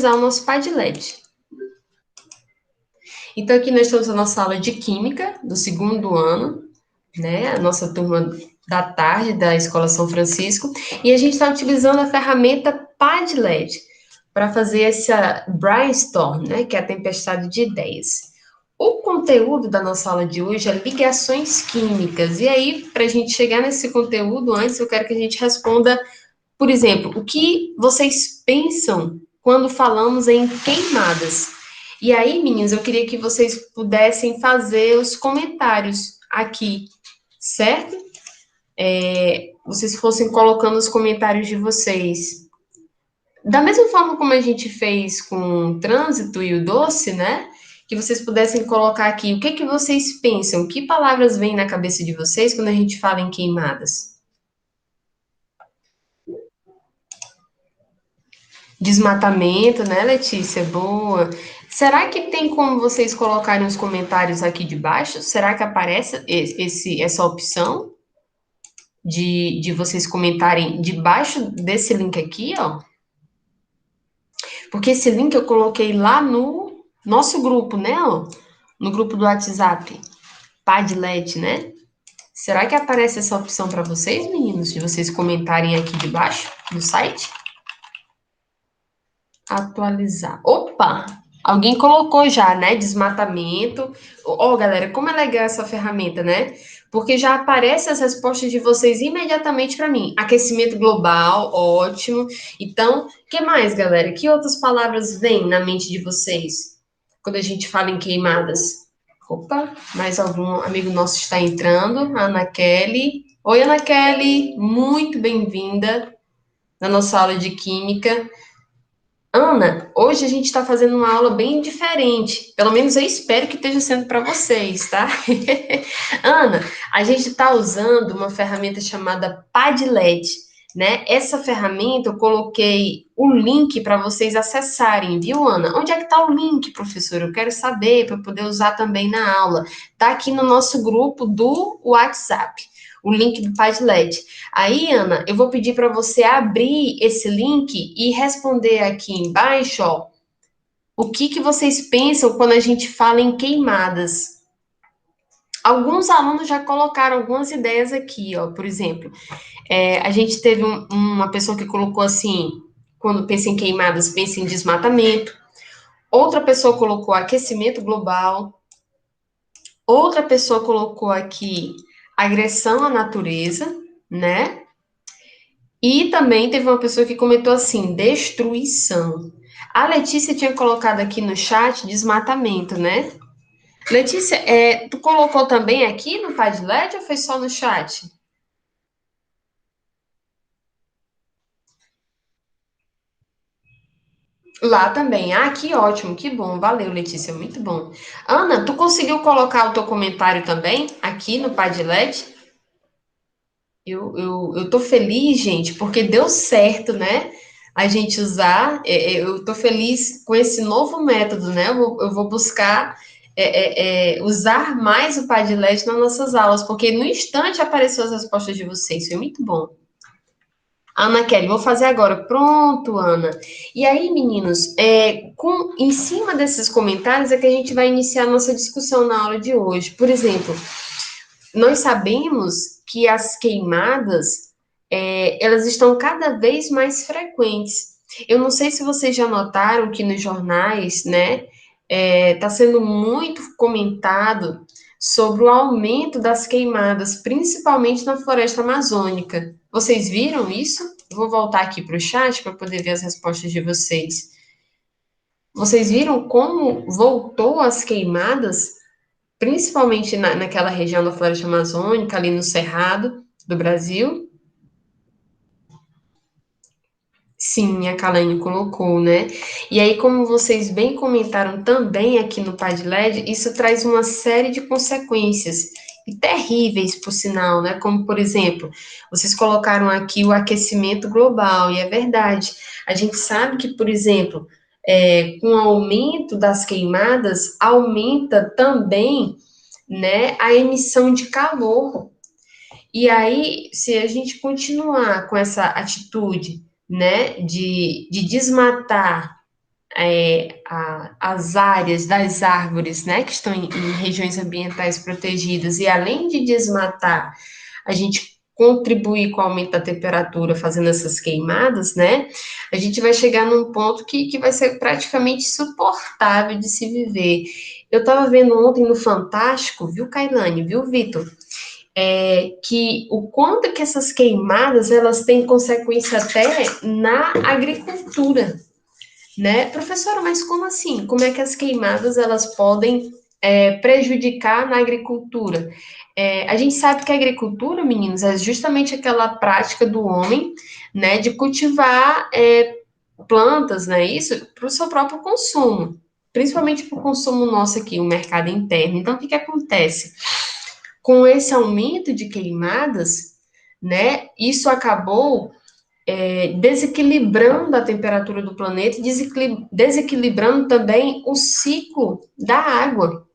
usar o nosso Padlet. Então, aqui nós temos a nossa aula de Química, do segundo ano, né? A nossa turma da tarde da Escola São Francisco, e a gente está utilizando a ferramenta Padlet para fazer essa brainstorm, né? Que é a tempestade de ideias. O conteúdo da nossa aula de hoje é ligações químicas. E aí, para a gente chegar nesse conteúdo, antes eu quero que a gente responda, por exemplo, o que vocês pensam quando falamos em queimadas? E aí, meninas, eu queria que vocês pudessem fazer os comentários aqui, certo? Vocês fossem colocando os comentários de vocês. Da mesma forma como a gente fez com o trânsito e o doce, né? Que vocês pudessem colocar aqui o que que vocês pensam, que palavras vêm na cabeça de vocês quando a gente fala em queimadas? Desmatamento, né, Letícia? Boa. Será que tem como vocês colocarem os comentários aqui de baixo? Será que aparece essa opção de vocês comentarem debaixo desse link aqui, ó? Porque esse link eu coloquei lá no nosso grupo, né, ó? No grupo do WhatsApp, Padlet, né? Será que aparece essa opção para vocês, meninos, de vocês comentarem aqui debaixo do site? Atualizar. Opa! Alguém colocou já, né? Desmatamento. Ó, galera, como é legal essa ferramenta, né? Porque já aparecem as respostas de vocês imediatamente para mim. Aquecimento global, ótimo. Então, o que mais, galera? Que outras palavras vêm na mente de vocês quando a gente fala em queimadas? Opa, mais algum amigo nosso está entrando. Ana Kelly. Oi, Ana Kelly. Muito bem-vinda na nossa aula de Química. Ana, hoje a gente está fazendo uma aula bem diferente. Pelo menos eu espero que esteja sendo para vocês, tá? Ana, a gente está usando uma ferramenta chamada Padlet, né? Essa ferramenta eu coloquei o link para vocês acessarem, viu, Ana? Onde é que está o link, professor? Eu quero saber para poder usar também na aula. Tá aqui no nosso grupo do WhatsApp, o link do Padlet. Aí, Ana, eu vou pedir para você abrir esse link e responder aqui embaixo, ó, o que que vocês pensam quando a gente fala em queimadas. Alguns alunos já colocaram algumas ideias aqui, ó. Por exemplo, a gente teve uma pessoa que colocou assim, quando pensa em queimadas, pensa em desmatamento. Outra pessoa colocou aquecimento global. Outra pessoa colocou aqui agressão à natureza, né? E também teve uma pessoa que comentou assim, destruição. A Letícia tinha colocado aqui no chat desmatamento, né? Letícia, tu colocou também aqui no Padlet ou foi só no chat? Lá também. Ah, que ótimo, que bom. Valeu, Letícia, muito bom. Ana, tu conseguiu colocar o teu comentário também aqui no Padlet? Eu tô feliz, gente, porque deu certo, né? A gente usar. Eu tô feliz com esse novo método, né? Eu vou buscar usar mais o Padlet nas nossas aulas, porque no instante apareceu as respostas de vocês. Foi muito bom. Ana Kelly, vou fazer agora. Pronto, Ana. E aí, meninos, em cima desses comentários é que a gente vai iniciar a nossa discussão na aula de hoje. Por exemplo, nós sabemos que as queimadas, elas estão cada vez mais frequentes. Eu não sei se vocês já notaram que nos jornais, né, está sendo muito comentado sobre o aumento das queimadas, principalmente na floresta amazônica. Vocês viram isso? Eu vou voltar aqui para o chat para poder ver as respostas de vocês. Vocês viram como voltou as queimadas principalmente naquela região da floresta amazônica, ali no Cerrado do Brasil? Sim, a Kalane colocou, né? E aí, como vocês bem comentaram também aqui no Padlet, isso traz uma série de consequências, e terríveis, por sinal, né? Como, por exemplo, vocês colocaram aqui o aquecimento global, e é verdade. A gente sabe que, por exemplo, com o aumento das queimadas, aumenta também, né, a emissão de calor. E aí, se a gente continuar com essa atitude, né, de desmatar as áreas das árvores, né, que estão em regiões ambientais protegidas, e além de desmatar, a gente contribuir com o aumento da temperatura fazendo essas queimadas, né, a gente vai chegar num ponto que vai ser praticamente insuportável de se viver. Eu estava vendo ontem no Fantástico, viu, Kailane, viu, Vitor? Que o quanto que essas queimadas, elas têm consequência até na agricultura, né? Professora, mas como assim? Como é que as queimadas elas podem prejudicar na agricultura? A gente sabe que a agricultura, meninos, é justamente aquela prática do homem, né, de cultivar plantas, né, isso para o seu próprio consumo, principalmente para o consumo nosso aqui, o mercado interno. Então, o que que acontece? Com esse aumento de queimadas, né, isso acabou desequilibrando a temperatura do planeta e desequilibrando também o ciclo da água.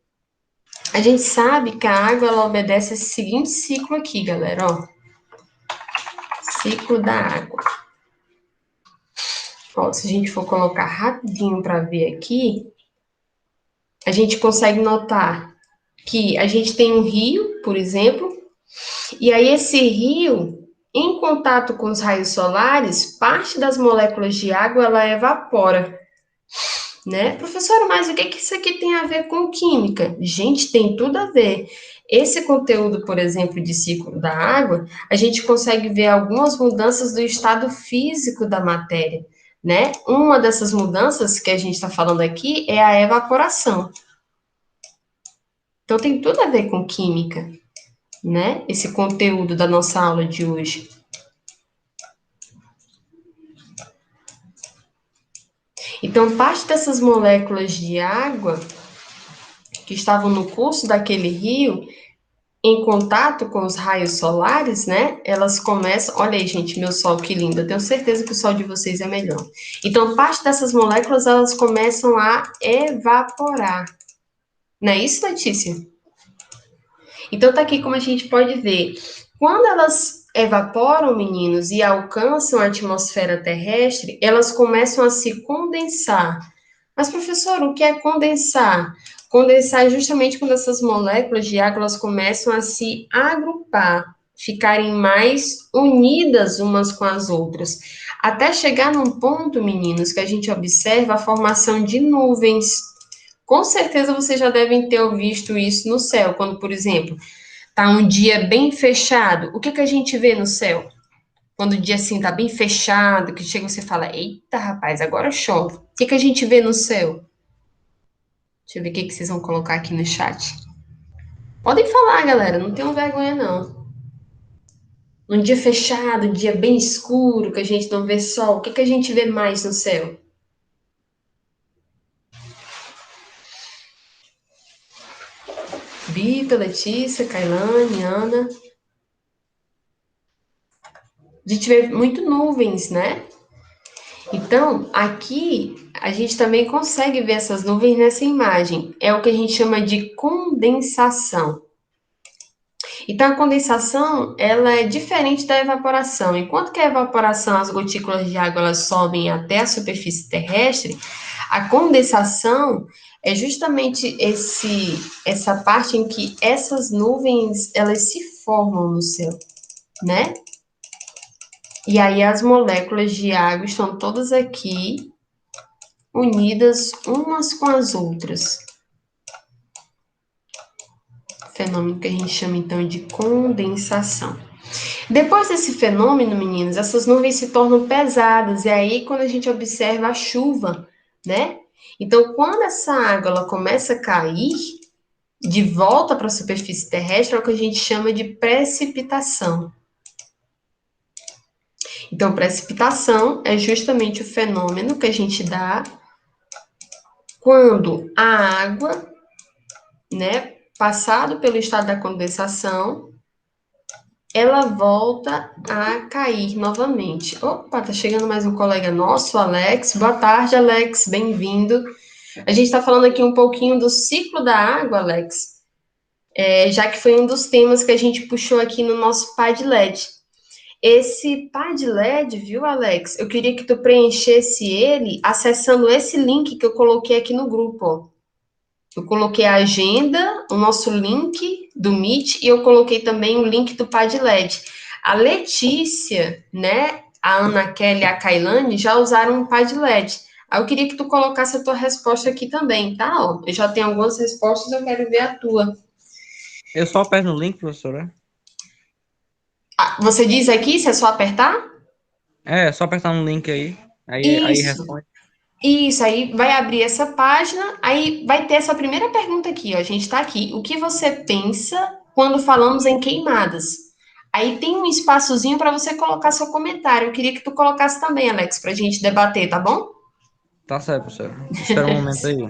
A gente sabe que a água ela obedece esse seguinte ciclo aqui, galera, ó. Ciclo da água. Ó, se a gente for colocar rapidinho para ver aqui, a gente consegue notar que a gente tem um rio, por exemplo, e aí esse rio, em contato com os raios solares, parte das moléculas de água ela evapora, né? Professora, mas o que que isso aqui tem a ver com química? Gente, tem tudo a ver. Esse conteúdo, por exemplo, de ciclo da água, a gente consegue ver algumas mudanças do estado físico da matéria, né? Uma dessas mudanças que a gente está falando aqui é a evaporação. Então, tem tudo a ver com química, né? Esse conteúdo da nossa aula de hoje. Então, parte dessas moléculas de água que estavam no curso daquele rio, em contato com os raios solares, né? Elas começam. Olha aí, gente, meu sol, que lindo. Eu tenho certeza que o sol de vocês é melhor. Então, parte dessas moléculas elas começam a evaporar. Não é isso, Letícia? Então, tá aqui como a gente pode ver. Quando elas evaporam, meninos, e alcançam a atmosfera terrestre, elas começam a se condensar. Mas, professor, o que é condensar? Condensar é justamente quando essas moléculas de água elas começam a se agrupar, ficarem mais unidas umas com as outras, até chegar num ponto, meninos, que a gente observa a formação de nuvens. Com certeza vocês já devem ter visto isso no céu, quando, por exemplo, tá um dia bem fechado. O que que a gente vê no céu? Quando o dia assim tá bem fechado, que chega você fala, eita, rapaz, agora chove. O que que a gente vê no céu? Deixa eu ver o que que vocês vão colocar aqui no chat. Podem falar, galera, não tenham vergonha, não. Num dia fechado, um dia bem escuro, que a gente não vê sol, o que que a gente vê mais no céu? Bita, Letícia, Kailane, Ana. A gente vê muito nuvens, né? Então, aqui a gente também consegue ver essas nuvens nessa imagem. É o que a gente chama de condensação. Então, a condensação, ela é diferente da evaporação. Enquanto que a evaporação, as gotículas de água, elas sobem até a superfície terrestre, a condensação é justamente essa parte em que essas nuvens, elas se formam no céu, né? E aí as moléculas de água estão todas aqui unidas umas com as outras. Fenômeno que a gente chama então de condensação. Depois desse fenômeno, meninos, essas nuvens se tornam pesadas, e aí quando a gente observa a chuva, né? Então, quando essa água ela começa a cair de volta para a superfície terrestre, é o que a gente chama de precipitação. Então, precipitação é justamente o fenômeno que a gente dá quando a água, né, passado pelo estado da condensação, ela volta a cair novamente. Opa, tá chegando mais um colega nosso, Alex. Boa tarde, Alex, bem-vindo. A gente está falando aqui um pouquinho do ciclo da água, Alex, já que foi um dos temas que a gente puxou aqui no nosso Padlet. Esse Padlet, viu, Alex? Eu queria que tu preenchesse ele acessando esse link que eu coloquei aqui no grupo, ó. Eu coloquei a agenda, o nosso link do Meet e eu coloquei também o link do Padlet. A Letícia, né, a Ana Kelly e a Kailane já usaram o Padlet. Aí eu queria que tu colocasse a tua resposta aqui também, tá? Ó, eu já tenho algumas respostas, eu quero ver a tua. Eu só aperto no link, professora. Ah, você diz aqui, se é só apertar? É só apertar no link aí. Aí Isso. responde. Isso, aí vai abrir essa página, aí vai ter essa primeira pergunta aqui, ó. A gente está aqui. O que você pensa quando falamos em queimadas? Aí tem um espaçozinho para você colocar seu comentário. Eu queria que tu colocasse também, Alex, para a gente debater, tá bom? Tá certo, professora. Espera um momento aí.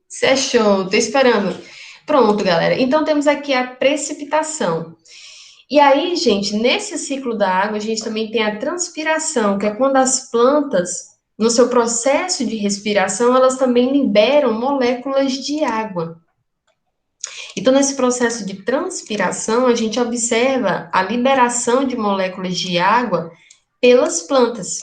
Você é show, tô esperando. Pronto, galera. Então temos aqui a precipitação. E aí, gente, nesse ciclo da água, a gente também tem a transpiração, que é quando as plantas, no seu processo de respiração, elas também liberam moléculas de água. Então, nesse processo de transpiração, a gente observa a liberação de moléculas de água pelas plantas.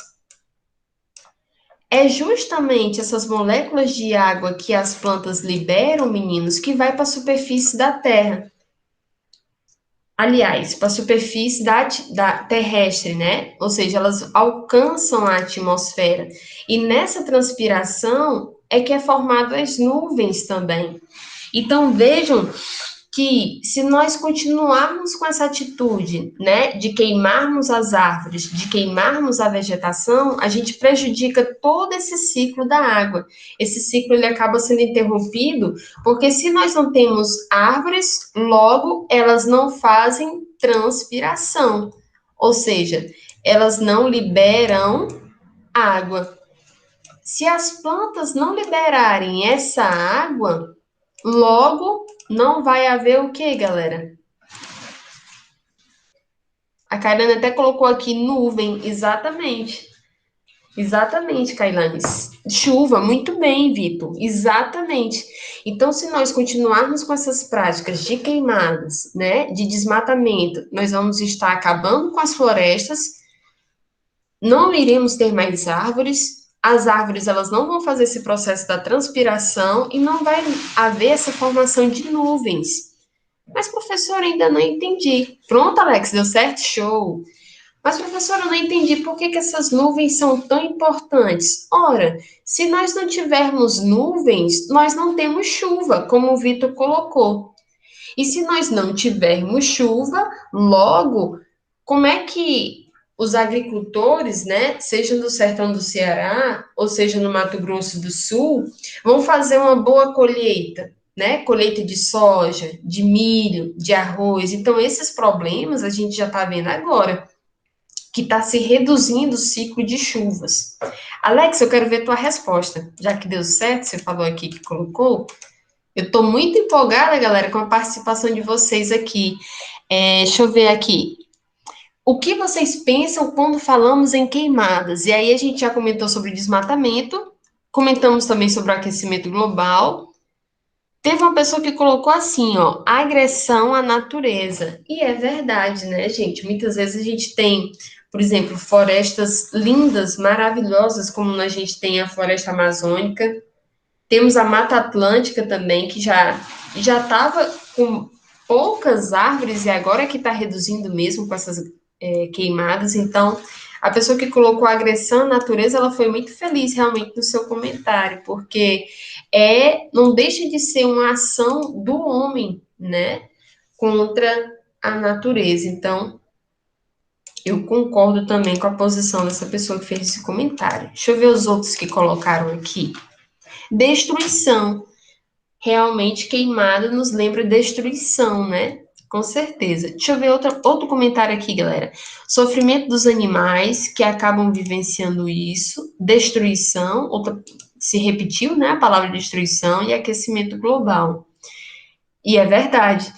É justamente essas moléculas de água que as plantas liberam, meninos, que vai para a superfície da Terra. Aliás, para a superfície da terrestre, né? Ou seja, elas alcançam a atmosfera. E nessa transpiração é que é formado as nuvens também. Então, vejam que se nós continuarmos com essa atitude, né, de queimarmos as árvores, de queimarmos a vegetação, a gente prejudica todo esse ciclo da água. Esse ciclo ele acaba sendo interrompido, porque se nós não temos árvores, logo elas não fazem transpiração, ou seja, elas não liberam água. Se as plantas não liberarem essa água, logo, não vai haver o que, galera? A Kailane até colocou aqui nuvem, exatamente. Exatamente, Kailanes. Chuva, muito bem, Vitor. Exatamente. Então, se nós continuarmos com essas práticas de queimadas, né, de desmatamento, nós vamos estar acabando com as florestas, não iremos ter mais árvores, as árvores elas não vão fazer esse processo da transpiração e não vai haver essa formação de nuvens. Mas, professor, ainda não entendi. Pronto, Alex, deu certo? Show. Mas, professor, eu não entendi por que essas nuvens são tão importantes. Ora, se nós não tivermos nuvens, nós não temos chuva, como o Vitor colocou. E se nós não tivermos chuva, logo, como é que os agricultores, né, seja no sertão do Ceará, ou seja no Mato Grosso do Sul, vão fazer uma boa colheita, né? Colheita de soja, de milho, de arroz. Então, esses problemas a gente já está vendo agora, que está se reduzindo o ciclo de chuvas. Alex, eu quero ver tua resposta. Já que deu certo, você falou aqui que colocou, eu estou muito empolgada, galera, com a participação de vocês aqui. Deixa eu ver aqui. O que vocês pensam quando falamos em queimadas? E aí a gente já comentou sobre desmatamento, comentamos também sobre o aquecimento global. Teve uma pessoa que colocou assim, ó, agressão à natureza. E é verdade, né, gente? Muitas vezes a gente tem, por exemplo, florestas lindas, maravilhosas, como a gente tem a floresta amazônica. Temos a Mata Atlântica também, que já estava com poucas árvores e agora é que está reduzindo mesmo com essas queimadas. Então, a pessoa que colocou a agressão à natureza, ela foi muito feliz realmente no seu comentário, porque não deixa de ser uma ação do homem, né, contra a natureza. Então, eu concordo também com a posição dessa pessoa que fez esse comentário. Deixa eu ver os outros que colocaram aqui. Destruição. Realmente, queimada nos lembra destruição, né? Com certeza. Deixa eu ver outro comentário aqui, galera. Sofrimento dos animais que acabam vivenciando isso, destruição, se repetiu, né? A palavra destruição e aquecimento global. E é verdade.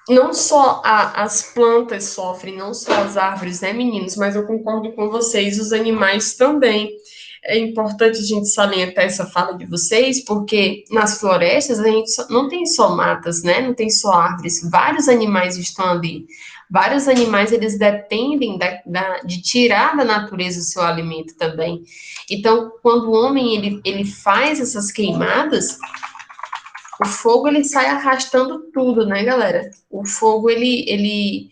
Não só as plantas sofrem, não só as árvores, né, meninos? Mas eu concordo com vocês, os animais também. É importante a gente salientar essa fala de vocês, porque nas florestas a gente não tem só matas, né? Não tem só árvores, vários animais estão ali. Vários animais, eles dependem de tirar da natureza o seu alimento também. Então, quando o homem, ele faz essas queimadas, o fogo, ele sai arrastando tudo, né, galera? O fogo, ele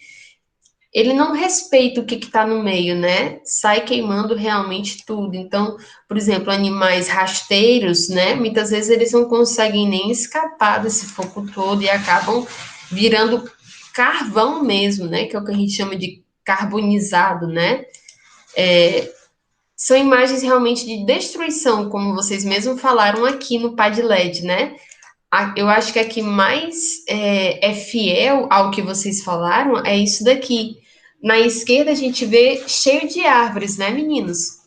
não respeita o que está no meio, né? Sai queimando realmente tudo. Então, por exemplo, animais rasteiros, né? Muitas vezes eles não conseguem nem escapar desse fogo todo e acabam virando carvão mesmo, né? Que é o que a gente chama de carbonizado, né? São imagens realmente de destruição, como vocês mesmos falaram aqui no Padlet, né? Eu acho que a que mais é fiel ao que vocês falaram é isso daqui. Na esquerda a gente vê cheio de árvores, né, meninos?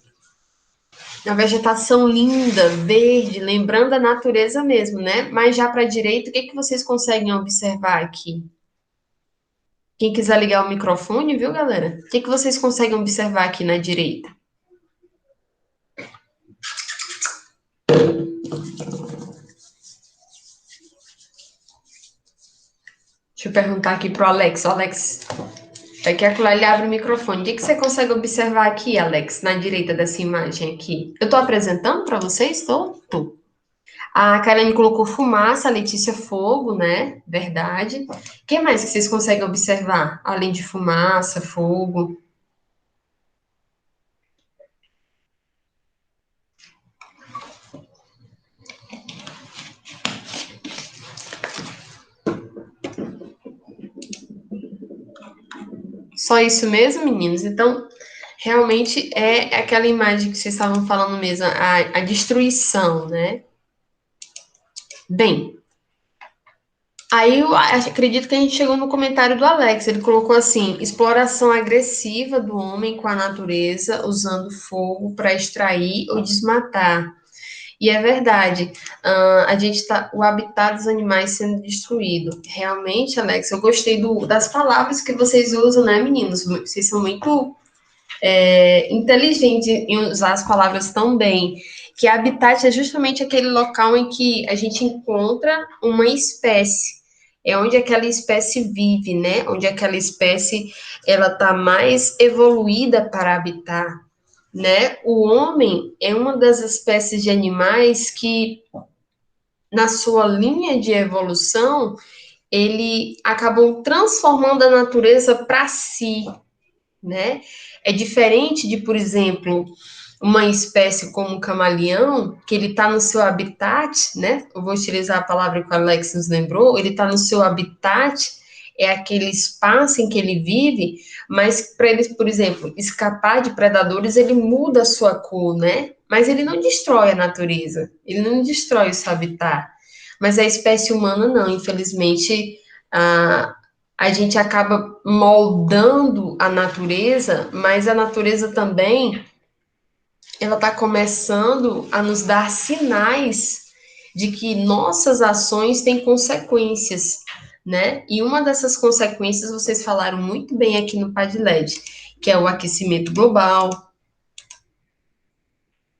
A vegetação linda, verde, lembrando a natureza mesmo, né? Mas já para a direita, o que que vocês conseguem observar aqui? Quem quiser ligar o microfone, viu, galera? O que que vocês conseguem observar aqui na direita? Deixa eu perguntar aqui pro Alex. Alex, daqui a pouco ele abre o microfone. O que que você consegue observar aqui, Alex, na direita dessa imagem aqui? Eu estou apresentando para vocês? Estou? Tô. A Karine colocou fumaça, a Letícia fogo, né? Verdade. O que mais que vocês conseguem observar? Além de fumaça, fogo. Só isso mesmo, meninos? Então, realmente é aquela imagem que vocês estavam falando mesmo, a destruição, né? Bem, aí eu acredito que a gente chegou no comentário do Alex. Ele colocou assim: exploração agressiva do homem com a natureza, usando fogo para extrair ou desmatar. E é verdade, a gente tá, o habitat dos animais sendo destruído. Realmente, Alex, eu gostei das palavras que vocês usam, né, meninos? Vocês são muito inteligentes em usar as palavras tão bem. Que habitat é justamente aquele local em que a gente encontra uma espécie. É onde aquela espécie vive, né? Onde aquela espécie ela está mais evoluída para habitar, né? O homem é uma das espécies de animais que, na sua linha de evolução, ele acabou transformando a natureza para si, né? É diferente de, por exemplo, uma espécie como o camaleão, que ele está no seu habitat, né? Eu vou utilizar a palavra que o Alex nos lembrou, ele está no seu habitat, é aquele espaço em que ele vive, mas para ele, por exemplo, escapar de predadores, ele muda a sua cor, né? Mas ele não destrói a natureza, ele não destrói o seu habitat. Mas a espécie humana não, infelizmente, a, a gente acaba moldando a natureza, mas a natureza também ela está começando a nos dar sinais de que nossas ações têm consequências, né? E uma dessas consequências vocês falaram muito bem aqui no Padlet, que é o aquecimento global.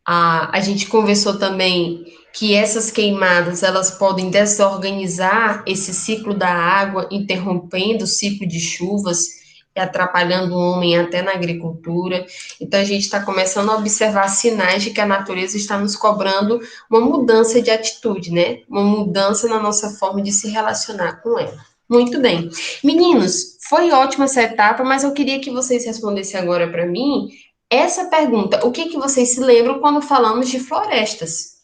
A gente conversou também que essas queimadas elas podem desorganizar esse ciclo da água, interrompendo o ciclo de chuvas e atrapalhando o homem até na agricultura. Então a gente está começando a observar sinais de que a natureza está nos cobrando uma mudança de atitude, né? Uma mudança na nossa forma de se relacionar com ela. Muito bem. Meninos, foi ótima essa etapa, mas eu queria que vocês respondessem agora para mim essa pergunta: o que que vocês se lembram quando falamos de florestas,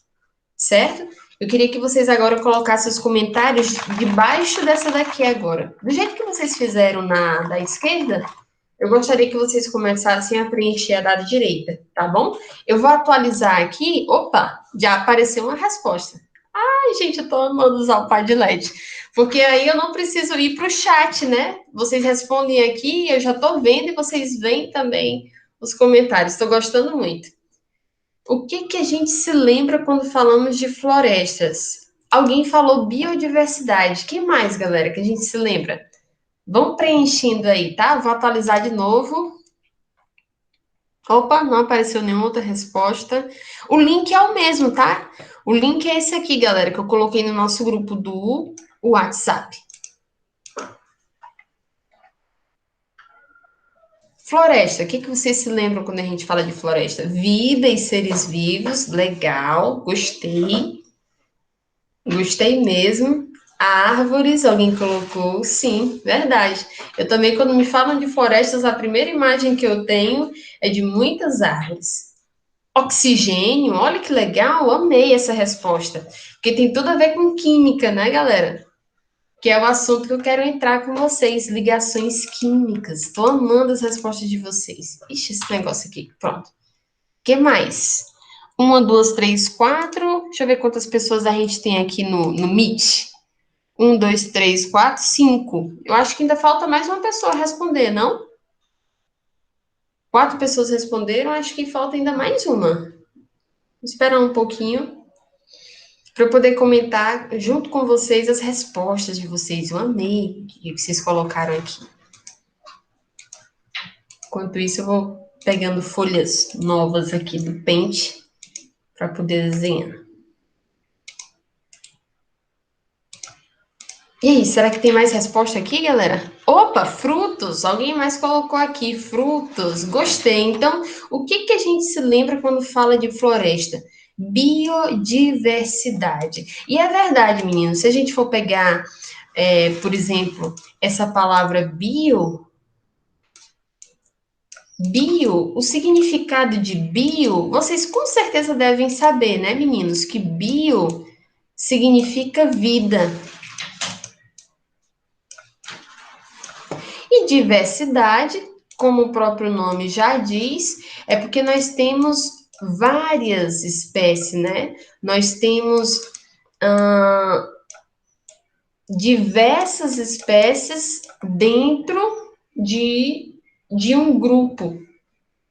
certo? Eu queria que vocês agora colocassem os comentários debaixo dessa daqui agora. Do jeito que vocês fizeram na da esquerda, eu gostaria que vocês começassem a preencher a da direita, tá bom? Eu vou atualizar aqui. Opa, já apareceu uma resposta. Ai, gente, eu tô amando usar o Padlet. Porque aí eu não preciso ir para o chat, né? Vocês respondem aqui, eu já tô vendo e vocês veem também os comentários. Estou gostando muito. O que que a gente se lembra quando falamos de florestas? Alguém falou biodiversidade. Que mais, galera, que a gente se lembra? Vão preenchendo aí, tá? Vou atualizar de novo. Opa, não apareceu nenhuma outra resposta. O link é o mesmo, tá? O link é esse aqui, galera, que eu coloquei no nosso grupo do WhatsApp. Floresta, o que que vocês se lembram quando a gente fala de floresta? Vida e seres vivos, legal, gostei, gostei mesmo. Árvores, alguém colocou, sim, verdade. Eu também, quando me falam de florestas, a primeira imagem que eu tenho é de muitas árvores. Oxigênio, olha que legal, amei essa resposta. Porque tem tudo a ver com química, né, galera? Que é o assunto que eu quero entrar com vocês, ligações químicas. Estou amando as respostas de vocês. Ixi, esse negócio aqui, pronto. O que mais? Uma, duas, três, quatro. Deixa eu ver quantas pessoas a gente tem aqui no Meet. Um, dois, três, quatro, cinco. Eu acho que ainda falta mais uma pessoa responder, não? Quatro pessoas responderam, acho que falta ainda mais uma. Vou esperar um pouquinho para eu poder comentar junto com vocês as respostas de vocês. Eu amei o que vocês colocaram aqui. Enquanto isso, eu vou pegando folhas novas aqui do pente para poder desenhar. E aí, será que tem mais resposta aqui, galera? Opa, frutos! Alguém mais colocou aqui, frutos. Gostei. Então, o que que a gente se lembra quando fala de floresta? Biodiversidade. E é verdade, meninos, se a gente for pegar, por exemplo, essa palavra bio, o significado de bio, vocês com certeza devem saber, né, meninos? Que bio significa vida. E diversidade, como o próprio nome já diz, é porque nós temos várias espécies, né? Nós temos diversas espécies dentro de, de um grupo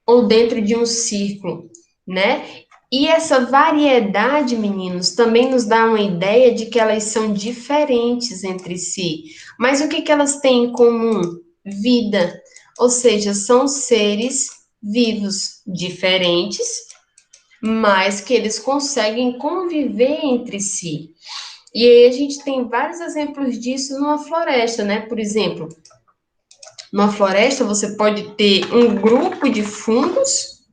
ou dentro de um círculo, né? E essa variedade, meninos, também nos dá uma ideia de que elas são diferentes entre si. Mas o que que elas têm em comum? Vida. Ou seja, são seres vivos diferentes, mas que eles conseguem conviver entre si. E aí a gente tem vários exemplos disso numa floresta, né? Por exemplo, numa floresta você pode ter um grupo de fungos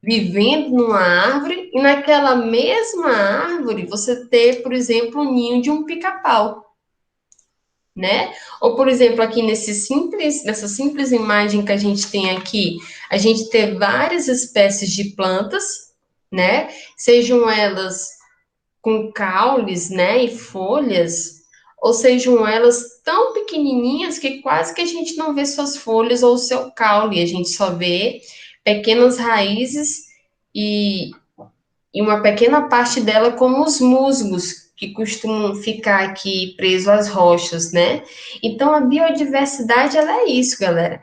vivendo numa árvore e naquela mesma árvore você ter, por exemplo, o ninho de um pica-pau, né? Ou, por exemplo, aqui nessa simples imagem que a gente tem aqui, a gente ter várias espécies de plantas, né? Sejam elas com caules, né, e folhas, ou sejam elas tão pequenininhas que quase que a gente não vê suas folhas ou seu caule, a gente só vê pequenas raízes e, e uma pequena parte dela como os musgos, que costumam ficar aqui presos às rochas, né? Então, a biodiversidade, ela é isso, galera.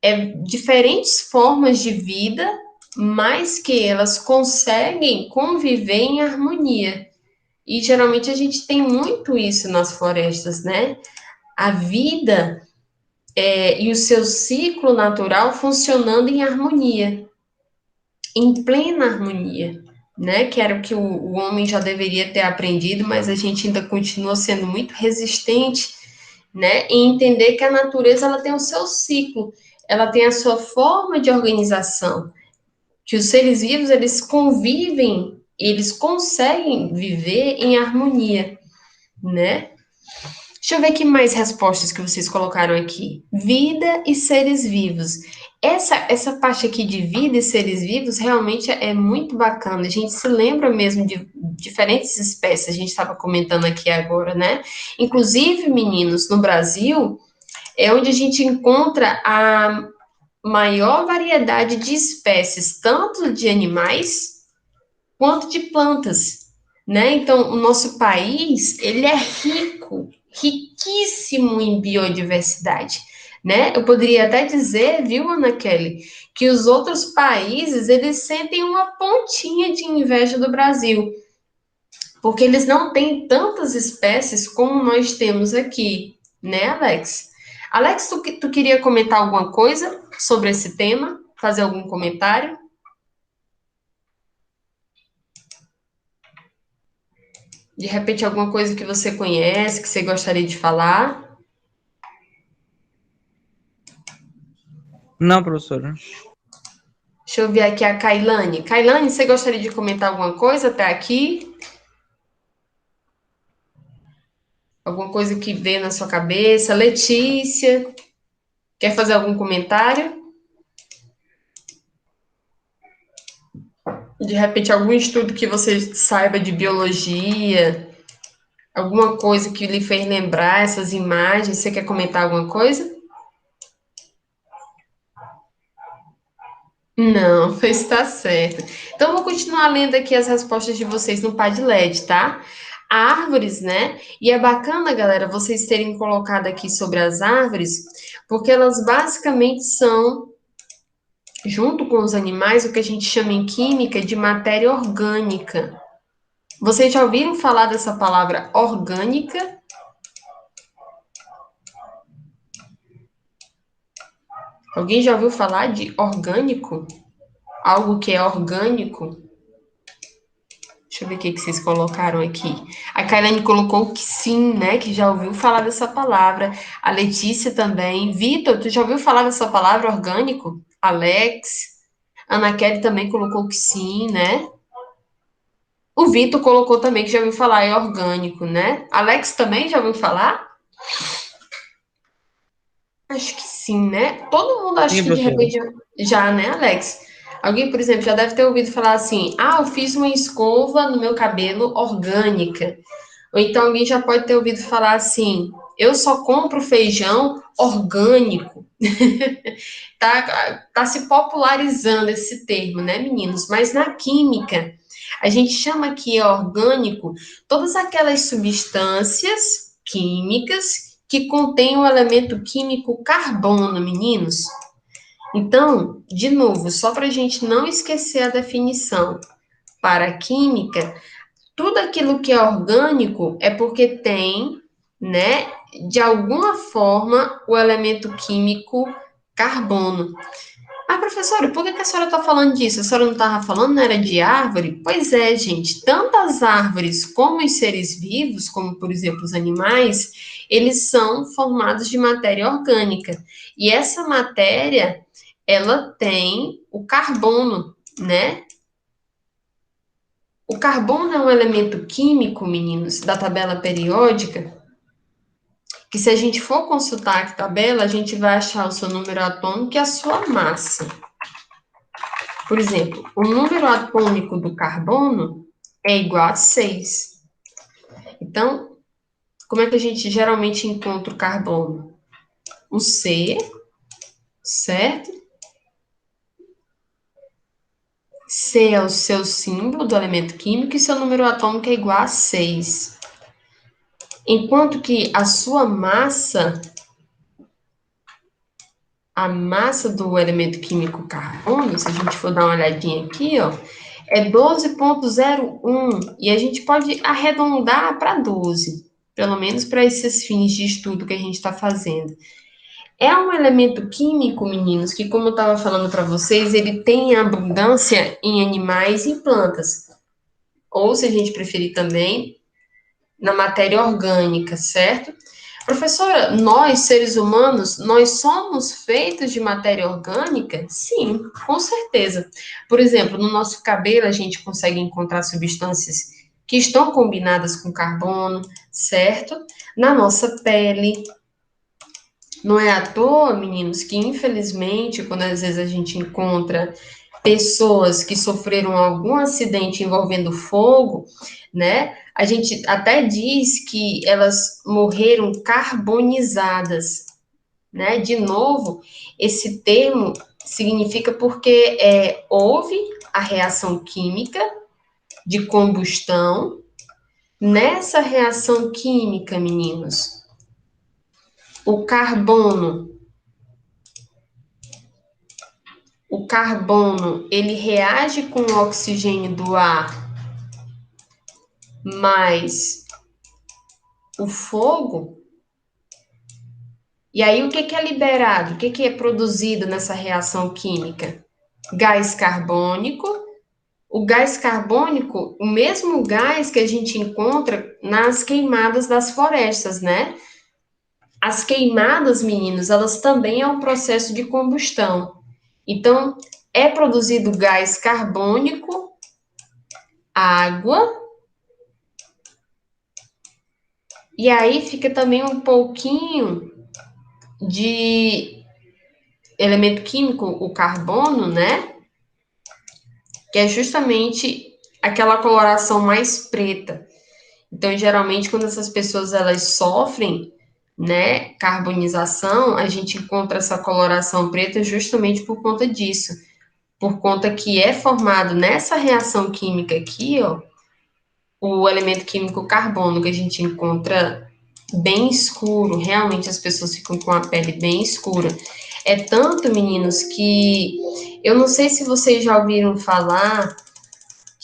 É diferentes formas de vida, mas que elas conseguem conviver em harmonia. E geralmente a gente tem muito isso nas florestas, né? A vida e o seu ciclo natural funcionando em harmonia, em plena harmonia, né? Que era o que o homem já deveria ter aprendido, mas a gente ainda continua sendo muito resistente, né? Em entender que a natureza ela tem o seu ciclo, ela tem a sua forma de organização, que os seres vivos eles convivem, eles conseguem viver em harmonia, né? Deixa eu ver que mais respostas que vocês colocaram aqui. Vida e seres vivos. Essa parte aqui de vida e seres vivos realmente é muito bacana. A gente se lembra mesmo de diferentes espécies, a gente estava comentando aqui agora, né? Inclusive, meninos, no Brasil é onde a gente encontra a maior variedade de espécies, tanto de animais quanto de plantas, né? Então, o nosso país, ele é rico, riquíssimo em biodiversidade, né? Eu poderia até dizer, viu, Ana Kelly, que os outros países, eles sentem uma pontinha de inveja do Brasil, porque eles não têm tantas espécies como nós temos aqui, né, Alex? Alex, tu queria comentar alguma coisa sobre esse tema? Fazer algum comentário? De repente, alguma coisa que você conhece, que você gostaria de falar? Não, professora. Deixa eu ver aqui a Kailane. Kailane, você gostaria de comentar alguma coisa até aqui? Alguma coisa que vê na sua cabeça? Letícia, quer fazer algum comentário? De repente, algum estudo que você saiba de biologia, alguma coisa que lhe fez lembrar essas imagens? Você quer comentar alguma coisa? Não, está certo. Então, eu vou continuar lendo aqui as respostas de vocês no Padlet, tá? Árvores, né? E é bacana, galera, vocês terem colocado aqui sobre as árvores, porque elas basicamente são, junto com os animais, o que a gente chama em química de matéria orgânica. Vocês já ouviram falar dessa palavra orgânica? Alguém já ouviu falar de orgânico? Algo que é orgânico? Deixa eu ver o que vocês colocaram aqui. A Kailane colocou que sim, né? Que já ouviu falar dessa palavra. A Letícia também. Vitor, tu já ouviu falar dessa palavra orgânico? Alex. Ana Kelly também colocou que sim, né? O Vitor colocou também que já ouviu falar, é orgânico, né? Alex também já ouviu falar? Acho que sim, né? Todo mundo acho Sim, que de professora. repente já, né, Alex? Alguém, por exemplo, já deve ter ouvido falar assim: ah, eu fiz uma escova no meu cabelo orgânica. Ou então alguém já pode ter ouvido falar assim: eu só compro feijão orgânico. Tá se popularizando esse termo, né, meninos? Mas na química, a gente chama que é orgânico todas aquelas substâncias químicas que contêm o elemento químico carbono, meninos. Então, de novo, só para a gente não esquecer a definição, para a química, tudo aquilo que é orgânico é porque tem, né, de alguma forma, o elemento químico carbono. Ah, professora, por que a senhora está falando disso? A senhora não estava falando, não era de árvore? Pois é, gente, tanto as árvores como os seres vivos, como por exemplo os animais, eles são formados de matéria orgânica. E essa matéria, ela tem o carbono, né? O carbono é um elemento químico, meninos, da tabela periódica, que se a gente for consultar a tabela, a gente vai achar o seu número atômico e a sua massa. Por exemplo, o número atômico do carbono é igual a 6. Então, como é que a gente geralmente encontra o carbono? O C, certo? C é o seu símbolo do elemento químico e seu número atômico é igual a 6. Enquanto que a massa do elemento químico carbono, se a gente for dar uma olhadinha aqui, ó, é 12,01 e a gente pode arredondar para 12, pelo menos para esses fins de estudo que a gente está fazendo. É um elemento químico, meninos, que, como eu estava falando para vocês, ele tem abundância em animais e plantas, ou, se a gente preferir também, na matéria orgânica, certo? Professora, nós, seres humanos, nós somos feitos de matéria orgânica? Sim, com certeza. Por exemplo, no nosso cabelo a gente consegue encontrar substâncias que estão combinadas com carbono, certo? Na nossa pele. Não é à toa, meninos, que infelizmente, quando às vezes a gente encontra pessoas que sofreram algum acidente envolvendo fogo, né? A gente até diz que elas morreram carbonizadas, né? De novo, esse termo significa porque houve a reação química de combustão. Nessa reação química, meninos, o carbono, ele reage com o oxigênio do ar, mais o fogo. E aí, o que é liberado? O que é produzido nessa reação química? Gás carbônico. O gás carbônico, o mesmo gás que a gente encontra nas queimadas das florestas, né? As queimadas, meninos, elas também é um processo de combustão. Então, é produzido gás carbônico, água, e aí fica também um pouquinho de elemento químico, o carbono, né? Que é justamente aquela coloração mais preta. Então, geralmente, quando essas pessoas elas sofrem, né, carbonização, a gente encontra essa coloração preta justamente por conta disso, por conta que é formado nessa reação química aqui, ó, o elemento químico carbono que a gente encontra bem escuro, realmente as pessoas ficam com a pele bem escura. É tanto, meninos, que eu não sei se vocês já ouviram falar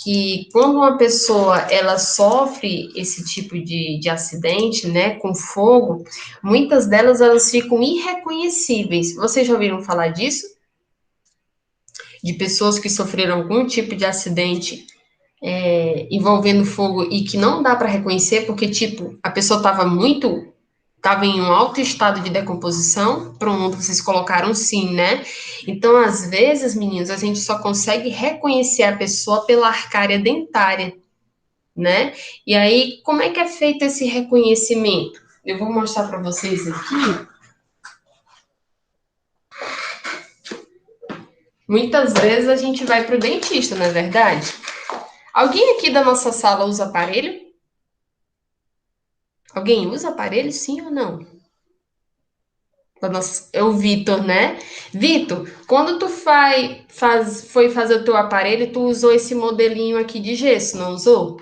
que quando uma pessoa ela sofre esse tipo de acidente, né, com fogo, muitas delas elas ficam irreconhecíveis. Vocês já ouviram falar disso? De pessoas que sofreram algum tipo de acidente envolvendo fogo e que não dá para reconhecer porque, tipo, a pessoa estava em um alto estado de decomposição. Pronto, vocês colocaram sim, né? Então, às vezes, meninos, a gente só consegue reconhecer a pessoa pela arcária dentária, né? E aí, como é que é feito esse reconhecimento? Eu vou mostrar para vocês aqui. Muitas vezes a gente vai para o dentista, não é verdade? Alguém aqui da nossa sala usa aparelho? Alguém usa aparelho, sim ou não? É o Vitor, né? Vitor, quando tu foi fazer o teu aparelho, tu usou esse modelinho aqui de gesso, não usou?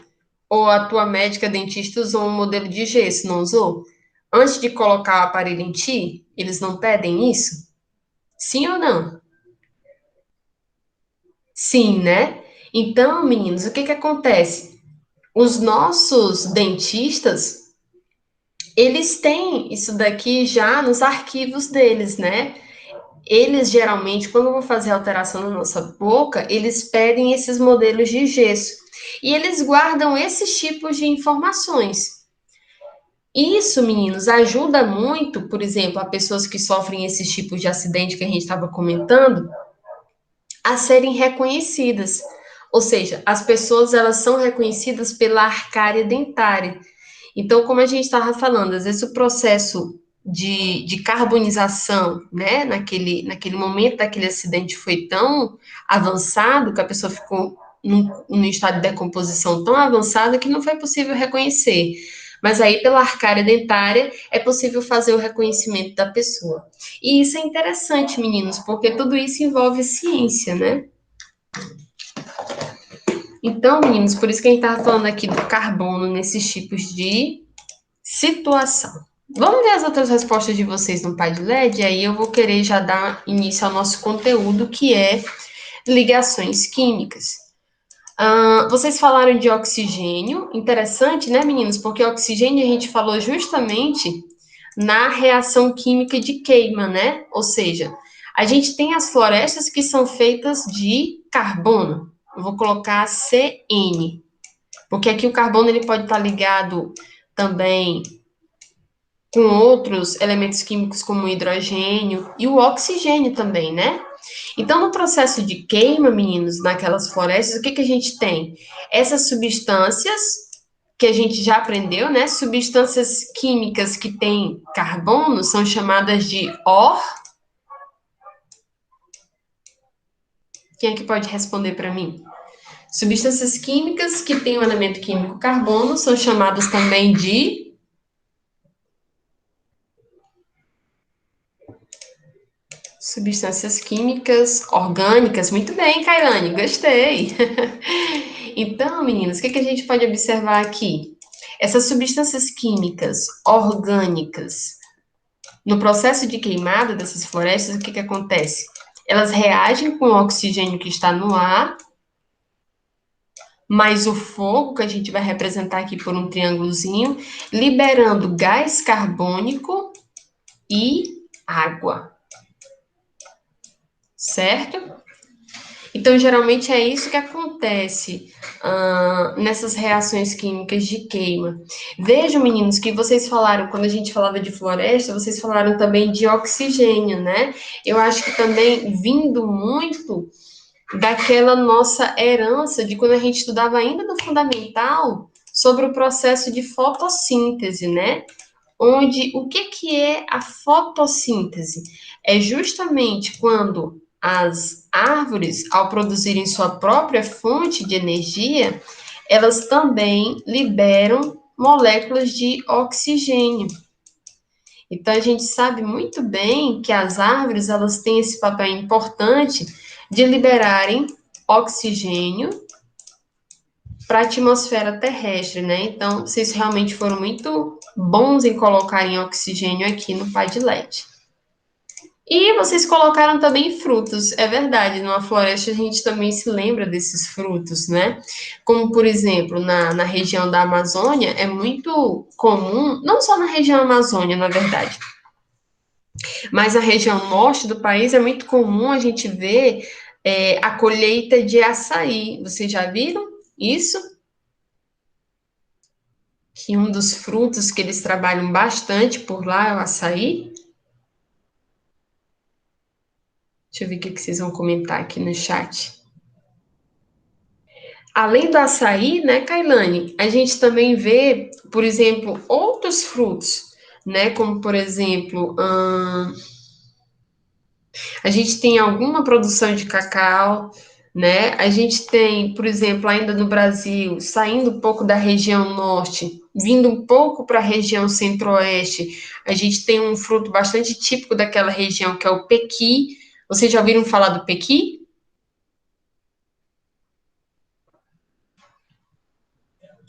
Ou a tua médica dentista usou um modelo de gesso, não usou? Antes de colocar o aparelho em ti, eles não pedem isso? Sim ou não? Sim, né? Então, meninos, o que que acontece? Os nossos dentistas, eles têm isso daqui já nos arquivos deles, né? Eles geralmente, quando vão fazer alteração na nossa boca, eles pedem esses modelos de gesso. E eles guardam esses tipos de informações. Isso, meninos, ajuda muito, por exemplo, a pessoas que sofrem esses tipos de acidente que a gente estava comentando, a serem reconhecidas. Ou seja, as pessoas elas são reconhecidas pela arcária dentária. Então, como a gente estava falando, às vezes o processo de carbonização, né, naquele momento daquele acidente foi tão avançado que a pessoa ficou num estado de decomposição tão avançado que não foi possível reconhecer. Mas aí, pela arcária dentária, é possível fazer o reconhecimento da pessoa. E isso é interessante, meninos, porque tudo isso envolve ciência, né? Então, meninos, por isso que a gente estava falando aqui do carbono nesses tipos de situação. Vamos ver as outras respostas de vocês no Padlet, e aí eu vou querer já dar início ao nosso conteúdo, que é ligações químicas. Vocês falaram de oxigênio, interessante, né, meninos? Porque oxigênio a gente falou justamente na reação química de queima, né? Ou seja, a gente tem as florestas que são feitas de carbono. Eu vou colocar CN, porque aqui o carbono ele pode estar ligado também com outros elementos químicos como o hidrogênio e o oxigênio também, né? Então, no processo de queima, meninos, naquelas florestas, o que que a gente tem? Essas substâncias que a gente já aprendeu, né? Substâncias químicas que têm carbono são chamadas de OR. Quem é que pode responder para mim? Substâncias químicas que têm o elemento químico carbono são chamadas também de substâncias químicas orgânicas. Muito bem, Kairane, gostei. Então, meninas, o que que a gente pode observar aqui? Essas substâncias químicas orgânicas, no processo de queimada dessas florestas, o que que acontece? Elas reagem com o oxigênio que está no ar, mais o fogo, que a gente vai representar aqui por um triângulozinho, liberando gás carbônico e água, certo? Então, geralmente é isso que acontece nessas reações químicas de queima. Vejam, meninos, que vocês falaram, quando a gente falava de floresta, vocês falaram também de oxigênio, né? Eu acho que também vindo muito daquela nossa herança de quando a gente estudava ainda no fundamental sobre o processo de fotossíntese, né? Onde o que é a fotossíntese? É justamente quando as árvores, ao produzirem sua própria fonte de energia, elas também liberam moléculas de oxigênio. Então a gente sabe muito bem que as árvores elas têm esse papel importante de liberarem oxigênio para a atmosfera terrestre, né? Então, vocês realmente foram muito bons em colocarem oxigênio aqui no Padlet. E vocês colocaram também frutos, é verdade, numa floresta a gente também se lembra desses frutos, né? Como, por exemplo, na região da Amazônia, é muito comum, não só na região Amazônia, na verdade, mas na região norte do país é muito comum a gente ver a colheita de açaí. Vocês já viram isso? Que um dos frutos que eles trabalham bastante por lá é o açaí. Deixa eu ver o que vocês vão comentar aqui no chat. Além do açaí, né, Kailane, a gente também vê, por exemplo, outros frutos, né, como por exemplo, a gente tem alguma produção de cacau, né? A gente tem, por exemplo, ainda no Brasil, saindo um pouco da região norte, vindo um pouco para a região centro-oeste, a gente tem um fruto bastante típico daquela região, que é o pequi. Vocês já ouviram falar do pequi?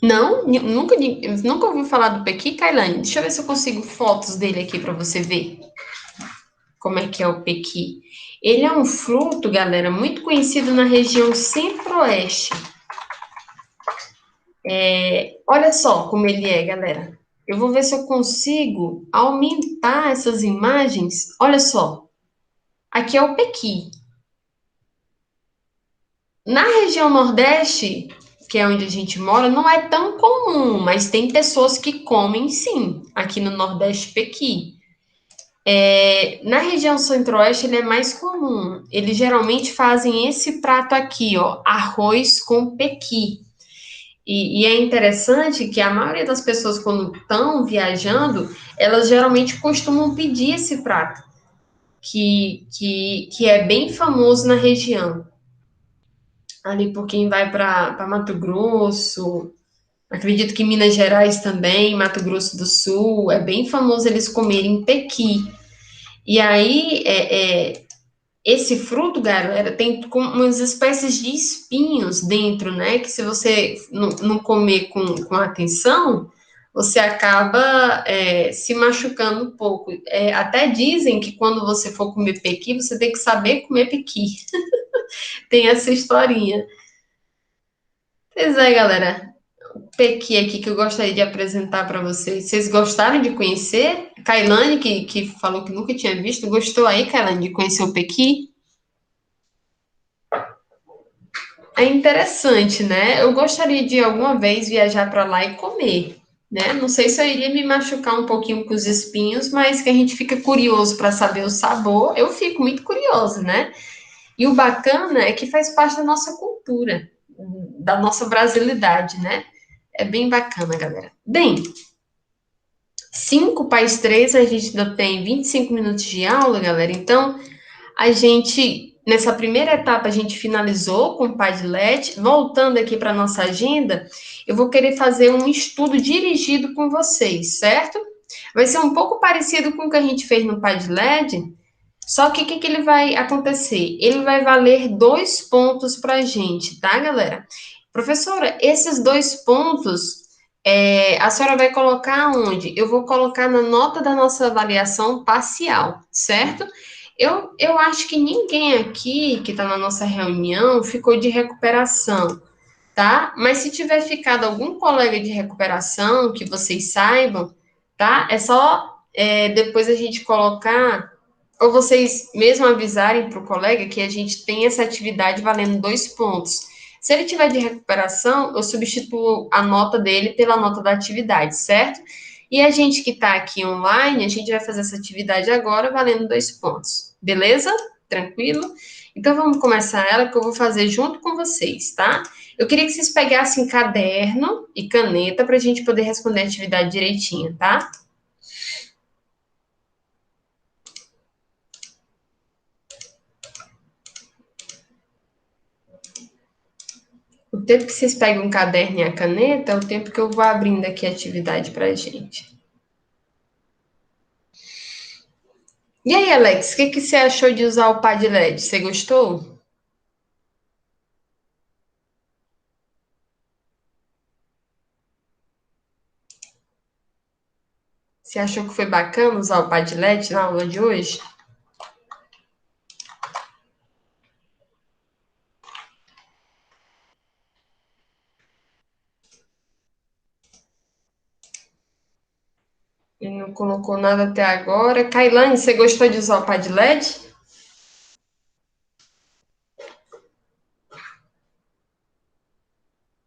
Não? Nunca ouviu falar do pequi, Kailane? Deixa eu ver se eu consigo fotos dele aqui para você ver como é que é o pequi. Ele é um fruto, galera, muito conhecido na região centro-oeste. Olha só como ele é, galera. Eu vou ver se eu consigo aumentar essas imagens. Olha só. Aqui é o pequi. Na região Nordeste, que é onde a gente mora, não é tão comum, mas tem pessoas que comem sim, aqui no Nordeste pequi. Na região Centro-Oeste ele é mais comum. Eles geralmente fazem esse prato aqui, ó, arroz com pequi. E é interessante que a maioria das pessoas, quando estão viajando, elas geralmente costumam pedir esse prato, que é bem famoso na região. Ali por quem vai para Mato Grosso, acredito que Minas Gerais também, Mato Grosso do Sul, é bem famoso eles comerem pequi. E aí, esse fruto, galera, tem umas espécies de espinhos dentro, né? Que se você não comer com atenção, você acaba se machucando um pouco. Até dizem que quando você for comer pequi, você tem que saber comer pequi. Tem essa historinha. Pois é, galera. O pequi aqui que eu gostaria de apresentar para vocês. Vocês gostaram de conhecer? Kailane, que falou que nunca tinha visto, gostou aí, Kailane, de conhecer o pequi? É interessante, né? Eu gostaria de alguma vez viajar para lá e comer, né? Não sei se eu iria me machucar um pouquinho com os espinhos, mas que a gente fica curioso para saber o sabor. Eu fico muito curiosa, né? E o bacana é que faz parte da nossa cultura, da nossa brasilidade, né? É bem bacana, galera. Bem, 5 para as 3, a gente ainda tem 25 minutos de aula, galera. Então, a gente, nessa primeira etapa, a gente finalizou com o Padlet. Voltando aqui para a nossa agenda, eu vou querer fazer um estudo dirigido com vocês, certo? Vai ser um pouco parecido com o que a gente fez no Padlet, só que o que ele vai acontecer? Ele vai valer 2 pontos para a gente, tá, galera? Professora, esses 2 pontos, a senhora vai colocar onde? Eu vou colocar na nota da nossa avaliação parcial, certo? Eu acho que ninguém aqui que está na nossa reunião ficou de recuperação, tá? Mas se tiver ficado algum colega de recuperação, que vocês saibam, tá? É só depois a gente colocar. Ou vocês mesmo avisarem para o colega que a gente tem essa atividade valendo 2 pontos. Se ele tiver de recuperação, eu substituo a nota dele pela nota da atividade, certo? E a gente que está aqui online, a gente vai fazer essa atividade agora valendo 2 pontos. Beleza? Tranquilo? Então vamos começar ela que eu vou fazer junto com vocês, tá? Eu queria que vocês pegassem caderno e caneta para a gente poder responder a atividade direitinho, tá? O tempo que vocês pegam um caderno e a caneta é o tempo que eu vou abrindo aqui a atividade para a gente. E aí, Alex, o que, que você achou de usar o Padlet? Você gostou? Você achou que foi bacana usar o Padlet na aula de hoje? Ele não colocou nada até agora. Kailane, você gostou de usar o Padlet?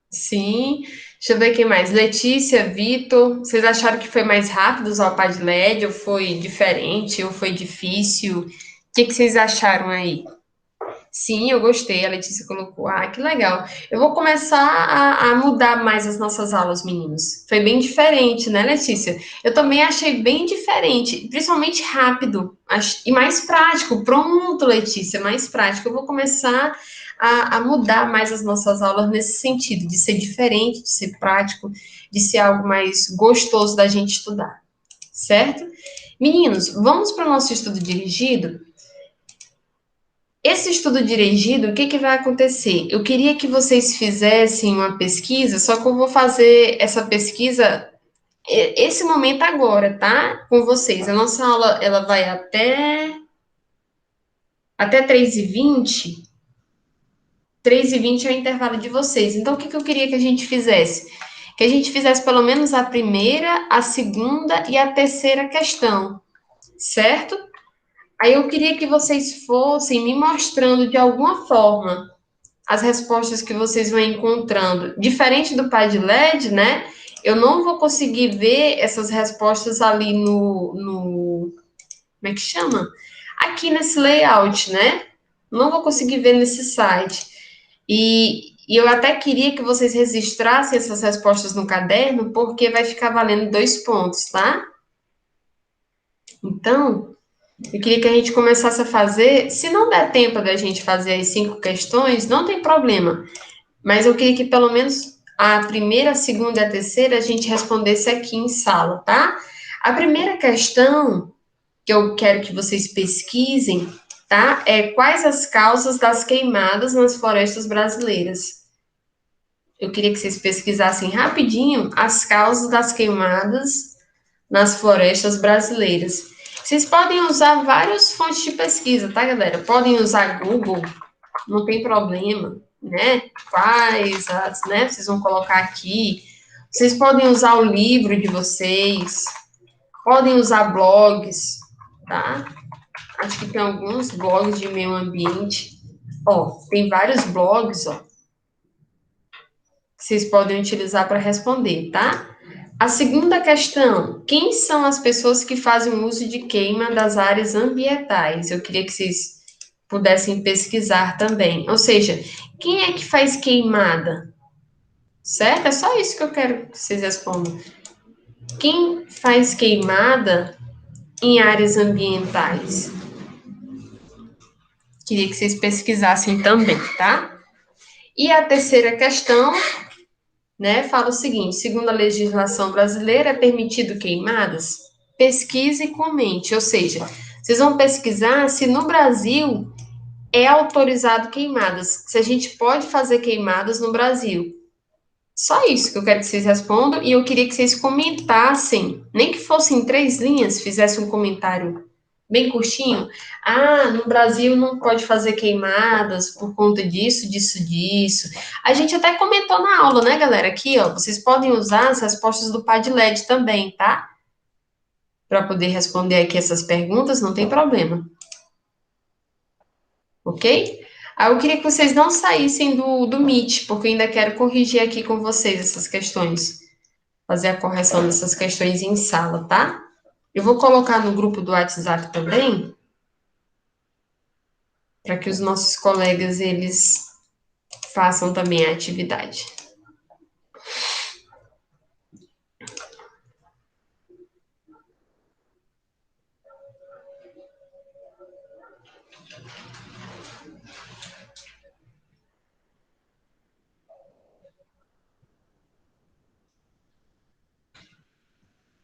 Sim. Deixa eu ver quem mais. Letícia, Vitor, vocês acharam que foi mais rápido usar o Padlet? Ou foi diferente? Ou foi difícil? O que, que vocês acharam aí? Sim, eu gostei. A Letícia colocou. Ah, que legal. Eu vou começar a mudar mais as nossas aulas, meninos. Foi bem diferente, né, Letícia? Eu também achei bem diferente, principalmente rápido e mais prático. Pronto, Letícia, mais prático. Eu vou começar a mudar mais as nossas aulas nesse sentido, de ser diferente, de ser prático, de ser algo mais gostoso da gente estudar, certo? Meninos, vamos para o nosso estudo dirigido? Esse estudo dirigido, o que que vai acontecer? Eu queria que vocês fizessem uma pesquisa, só que eu vou fazer essa pesquisa esse momento agora, tá? Com vocês. A nossa aula, ela vai até 3h20. 3h20 é o intervalo de vocês. Então, o que que eu queria que a gente fizesse? Que a gente fizesse pelo menos a primeira, a segunda e a terceira questão, certo? Aí eu queria que vocês fossem me mostrando de alguma forma as respostas que vocês vão encontrando. Diferente do Padlet, né? Eu não vou conseguir ver essas respostas ali como é que chama? Aqui nesse layout, né? Não vou conseguir ver nesse site. E eu até queria que vocês registrassem essas respostas no caderno, porque vai ficar valendo 2 pontos, tá? Então, eu queria que a gente começasse a fazer. Se não der tempo da gente fazer as 5 questões, não tem problema. Mas eu queria que pelo menos a primeira, a segunda e a terceira a gente respondesse aqui em sala, tá? A primeira questão que eu quero que vocês pesquisem, tá? É quais as causas das queimadas nas florestas brasileiras. Eu queria que vocês pesquisassem rapidinho as causas das queimadas nas florestas brasileiras. Vocês podem usar várias fontes de pesquisa, tá, galera? Podem usar Google, não tem problema, né? Quais as, né? Vocês vão colocar aqui. Vocês podem usar o livro de vocês, podem usar blogs, tá? Acho que tem alguns blogs de meio ambiente. Ó, tem vários blogs, ó, que vocês podem utilizar para responder, tá? A segunda questão: quem são as pessoas que fazem uso de queima das áreas ambientais? Eu queria que vocês pudessem pesquisar também. Ou seja, quem é que faz queimada? Certo? É só isso que eu quero que vocês respondam. Quem faz queimada em áreas ambientais? Queria que vocês pesquisassem também, tá? E a terceira questão, né, fala o seguinte: segundo a legislação brasileira, é permitido queimadas? Pesquise e comente. Ou seja, vocês vão pesquisar se no Brasil é autorizado queimadas, se a gente pode fazer queimadas no Brasil. Só isso que eu quero que vocês respondam, e eu queria que vocês comentassem, nem que fossem 3 linhas, fizessem um comentário bem curtinho. Ah, no Brasil não pode fazer queimadas por conta disso, disso, disso. A gente até comentou na aula, né, galera? Aqui, ó, vocês podem usar as respostas do Padlet também, tá? Para poder responder aqui essas perguntas, não tem problema. ok? Aí eu queria que vocês não saíssem do Meet, porque eu ainda quero corrigir aqui com vocês essas questões, fazer a correção dessas questões em sala, tá? Eu vou colocar no grupo do WhatsApp também, para que os nossos colegas eles façam também a atividade.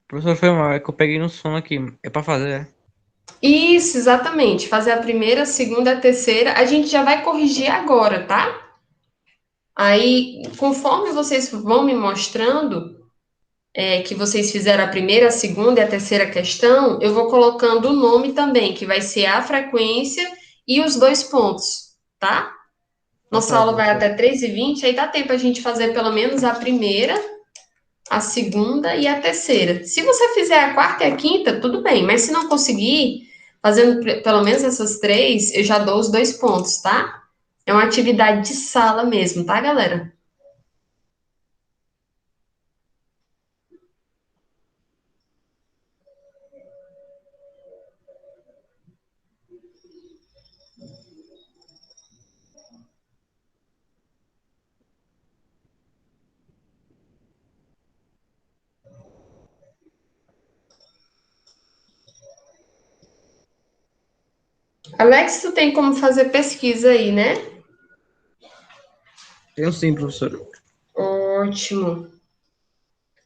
Professor, foi mal, é que eu peguei no sono aqui. É pra fazer, é? Isso, exatamente. Fazer a primeira, a segunda, a terceira. A gente já vai corrigir agora, tá? Aí, conforme vocês vão me mostrando que vocês fizeram a primeira, a segunda e a terceira questão, eu vou colocando o nome também, que vai ser a frequência e os 2 pontos, tá? Tá Nossa certo, aula vai professor. até 3h20, aí dá tempo a gente fazer pelo menos a primeira, a segunda e a terceira. Se você fizer a quarta e a quinta, tudo bem, mas se não conseguir, fazendo pelo menos essas três, eu já dou os 2 pontos, tá? É uma atividade de sala mesmo, tá, galera? Alex, tu tem como fazer pesquisa aí, né? Tenho sim, professor. Ótimo.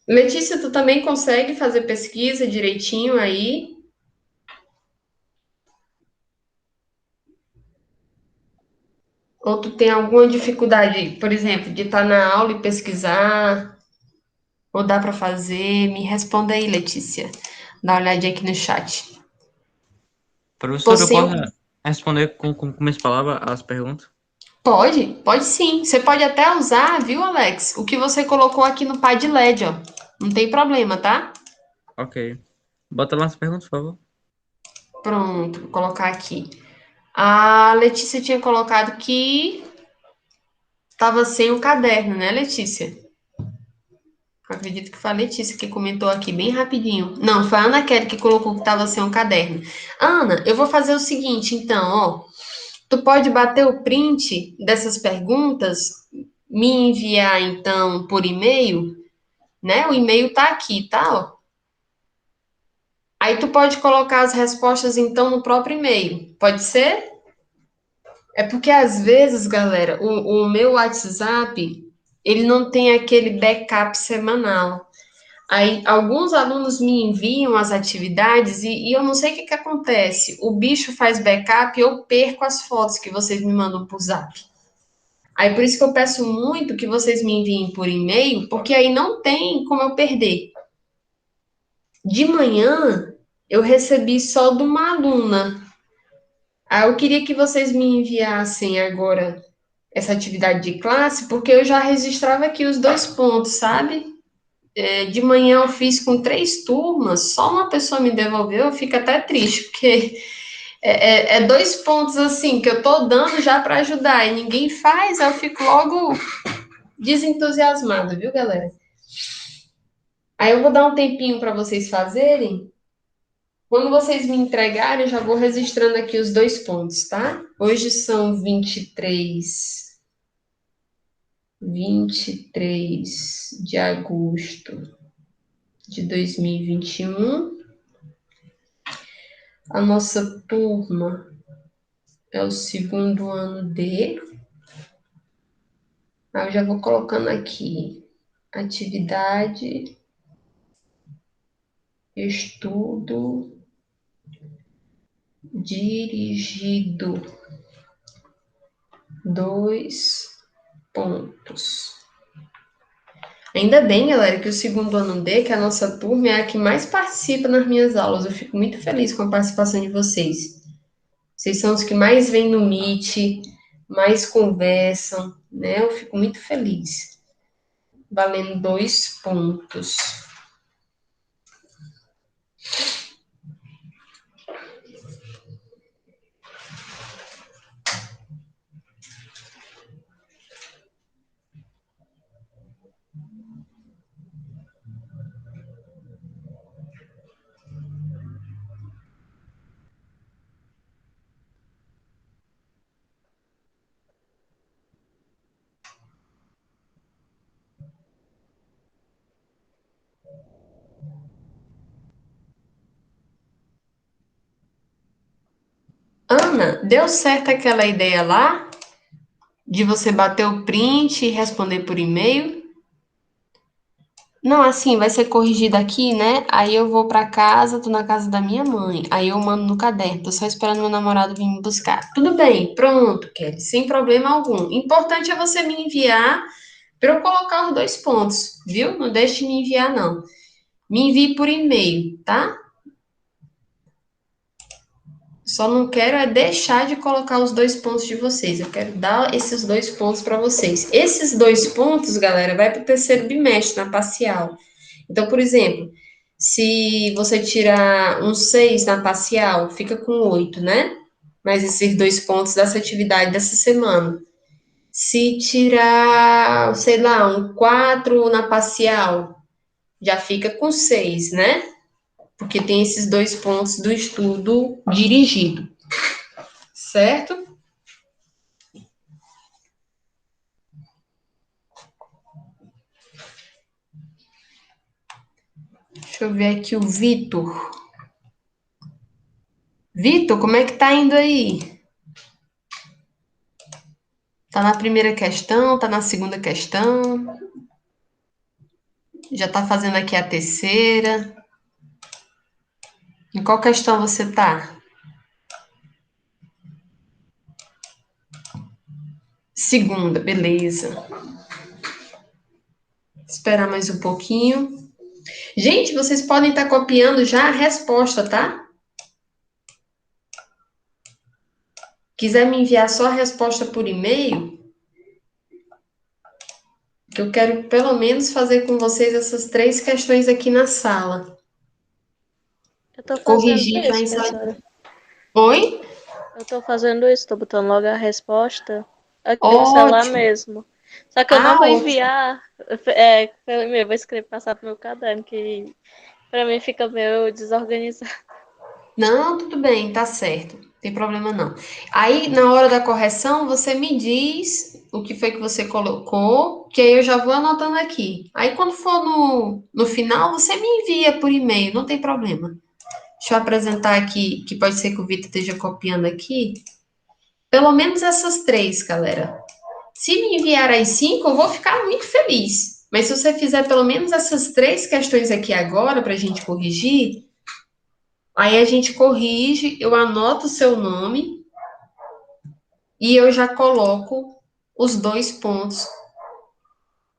Letícia, tu também consegue fazer pesquisa direitinho aí? Ou tu tem alguma dificuldade, por exemplo, de estar na aula e pesquisar? Ou dá para fazer? Me responda aí, Letícia. Dá uma olhadinha aqui no chat. Professor, eu Você posso responder com minhas palavras as perguntas? pode sim. Você pode até usar, viu, Alex? O que você colocou aqui no Padlet, ó. Não tem problema, tá? Ok. Bota lá as perguntas, por favor. Pronto, vou colocar aqui. A Letícia tinha colocado que estava sem o caderno, né, Letícia? Eu acredito que foi a Letícia que comentou aqui bem rapidinho. Não, foi a Ana Kelly que colocou que estava sem um caderno. Ana, eu vou fazer o seguinte, então, ó. Tu pode bater o print dessas perguntas, me enviar, então, por e-mail, né? O e-mail tá aqui, tá? Ó. Aí tu pode colocar as respostas, então, no próprio e-mail. Pode ser? É porque, às vezes, galera, o meu WhatsApp, ele não tem aquele backup semanal. Aí, alguns alunos me enviam as atividades e eu não sei o que que acontece. O bicho faz backup e eu perco as fotos que vocês me mandam por zap. Aí, por isso que eu peço muito que vocês me enviem por e-mail, porque aí não tem como eu perder. De manhã, eu recebi só de uma aluna. Aí, eu queria que vocês me enviassem agora essa atividade de classe, porque eu já registrava aqui os 2 pontos, sabe? De manhã eu fiz com 3 turmas, só uma pessoa me devolveu, eu fico até triste, porque é 2 pontos assim que eu tô dando já para ajudar e ninguém faz, aí eu fico logo desentusiasmada, viu, galera? Aí eu vou dar um tempinho para vocês fazerem. Quando vocês me entregarem, eu já vou registrando aqui os 2 pontos, tá? Hoje são 23 de agosto de 2021. A nossa turma é o segundo ano D. Aí eu já vou colocando aqui atividade, estudo dirigido, 2 pontos. Ainda bem, galera, que o segundo ano D, que é a nossa turma, é a que mais participa nas minhas aulas. Eu fico muito feliz com a participação de vocês. Vocês são os que mais vêm no Meet, mais conversam, né? Eu fico muito feliz. Valendo 2 pontos. Ana, deu certo aquela ideia lá de você bater o print e responder por e-mail? Não, assim, vai ser corrigido aqui, né? Aí eu vou pra casa, tô na casa da minha mãe. Aí eu mando no caderno, tô só esperando meu namorado vir me buscar. Tudo bem, pronto, Kelly, sem problema algum. Importante é você me enviar para eu colocar os dois pontos, viu? Não deixe de me enviar, não. Me envie por e-mail, tá? Só não quero é deixar de colocar os dois pontos de vocês. Eu quero dar esses dois pontos para vocês. Esses dois pontos, galera, vai para o terceiro bimestre, na parcial. Então, por exemplo, se você tirar um 6 na parcial, fica com 8, né? Mais esses dois pontos dessa atividade dessa semana. Se tirar, sei lá, um 4 na parcial, já fica com 6, né? Porque tem esses dois pontos do estudo dirigido, certo? Deixa eu ver aqui o Vitor. Vitor, como é que tá indo aí? Tá na primeira questão, tá na segunda questão? Já tá fazendo aqui a terceira? Em qual questão você tá? Segunda, beleza. Esperar mais um pouquinho. Gente, vocês podem estar copiando já a resposta, tá? Quiser me enviar só a resposta por e-mail, que eu quero pelo menos fazer com vocês essas três questões aqui na sala. Eu tô fazendo Corrigir já isso, em sala. professora. Oi? Eu tô fazendo isso, tô botando logo a resposta aqui no celular Ótimo. mesmo. Só que eu não Ah, vou ótimo. enviar pelo e-mail, eu vou escrever, passar pro meu caderno, que pra mim fica meio desorganizado. Não, tudo bem, tá certo. Não tem problema não. Aí, na hora da correção, você me diz o que foi que você colocou, que aí eu já vou anotando aqui. Aí, quando for no final, você me envia por e-mail, não tem problema. Deixa eu apresentar aqui, que pode ser que o Vitor esteja copiando aqui. Pelo menos essas três, galera. Se me enviar as cinco, eu vou ficar muito feliz. Mas se você fizer pelo menos essas três questões aqui agora, para a gente corrigir, aí a gente corrige, eu anoto o seu nome e eu já coloco os dois pontos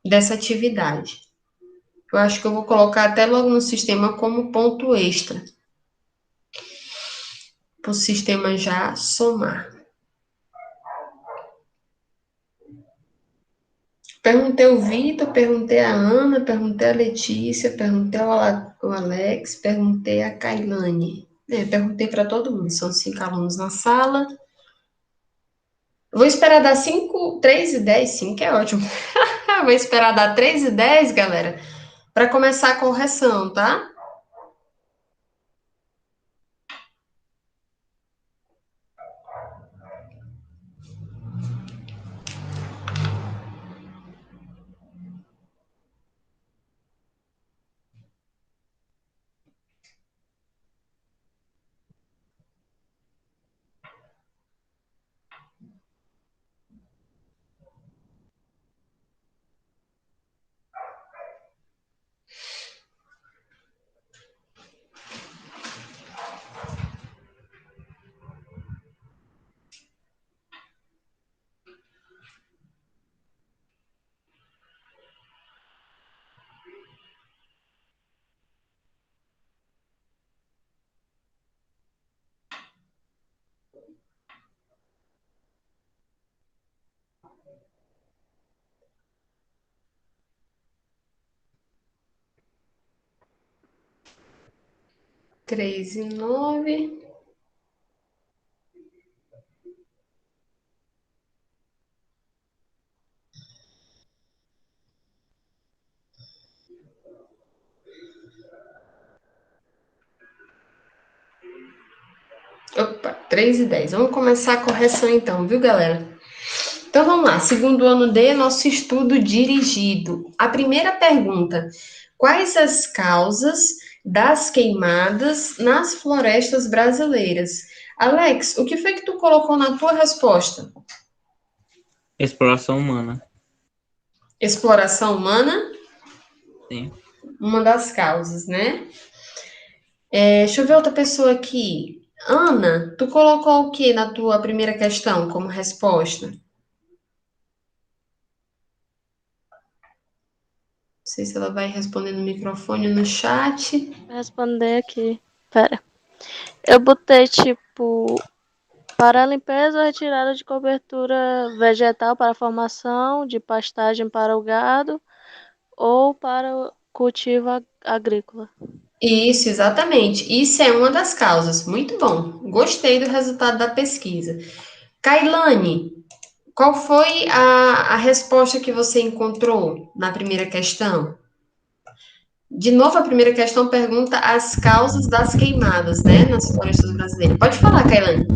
dessa atividade. Eu acho que eu vou colocar até logo no sistema como ponto extra, para o sistema já somar. Perguntei o Vitor, perguntei a Ana, perguntei a Letícia, perguntei ao Alex, perguntei a Kailane. Perguntei para todo mundo, são 5 alunos na sala. Vou esperar dar 5, 3 e 10, 5 é ótimo. Vou esperar dar 3 e 10, galera, para começar a correção, tá? Três e 9. Opa, 3 e 10. Vamos começar a correção então, viu, galera? Então vamos lá. Segundo ano D, nosso estudo dirigido. A primeira pergunta: Quais as causas das queimadas nas florestas brasileiras? Alex, o que foi que tu colocou na tua resposta? Exploração humana. Exploração humana? Sim. Uma das causas, né? Deixa eu ver outra pessoa aqui. Ana, tu colocou o que na tua primeira questão como resposta? Não sei se ela vai responder no microfone ou no chat. Vou responder aqui. Pera. Eu botei, tipo, para a limpeza ou retirada de cobertura vegetal para a formação de pastagem para o gado ou para o cultivo agrícola. Isso, exatamente. Isso é uma das causas. Muito bom. Gostei do resultado da pesquisa. Kailane, qual foi a resposta que você encontrou na primeira questão? De novo, a primeira questão pergunta as causas das queimadas, né, nas florestas brasileiras. Pode falar, Kailane.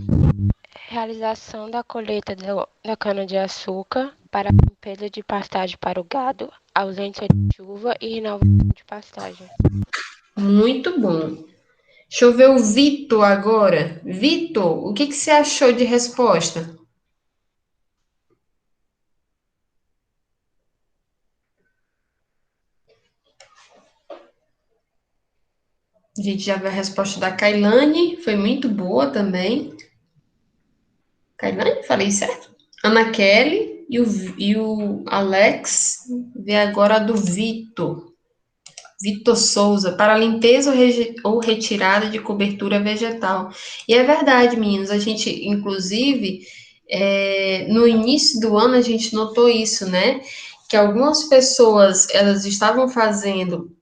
Realização da colheita da cana-de-açúcar para a limpeza de pastagem para o gado, ausência de chuva e renovação de pastagem. Muito bom. Deixa eu ver o Vitor agora. Vitor, o que que você achou de resposta? A gente já viu a resposta da Kailane, foi muito boa também. Kailane, falei certo? Ana Kelly e o Alex. Vê agora a do Vitor. Vitor Souza, para limpeza ou retirada de cobertura vegetal. E é verdade, meninos, a gente, inclusive, no início do ano, a gente notou isso, né? Que algumas pessoas, elas estavam fazendo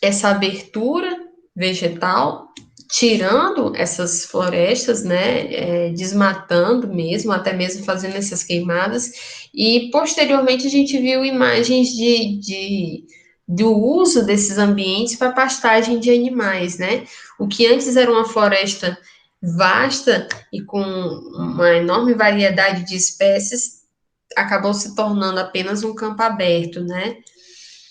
essa abertura vegetal, tirando essas florestas, né, desmatando mesmo, até mesmo fazendo essas queimadas, e posteriormente a gente viu imagens do uso desses ambientes para pastagem de animais, né? O que antes era uma floresta vasta e com uma enorme variedade de espécies, acabou se tornando apenas um campo aberto, né?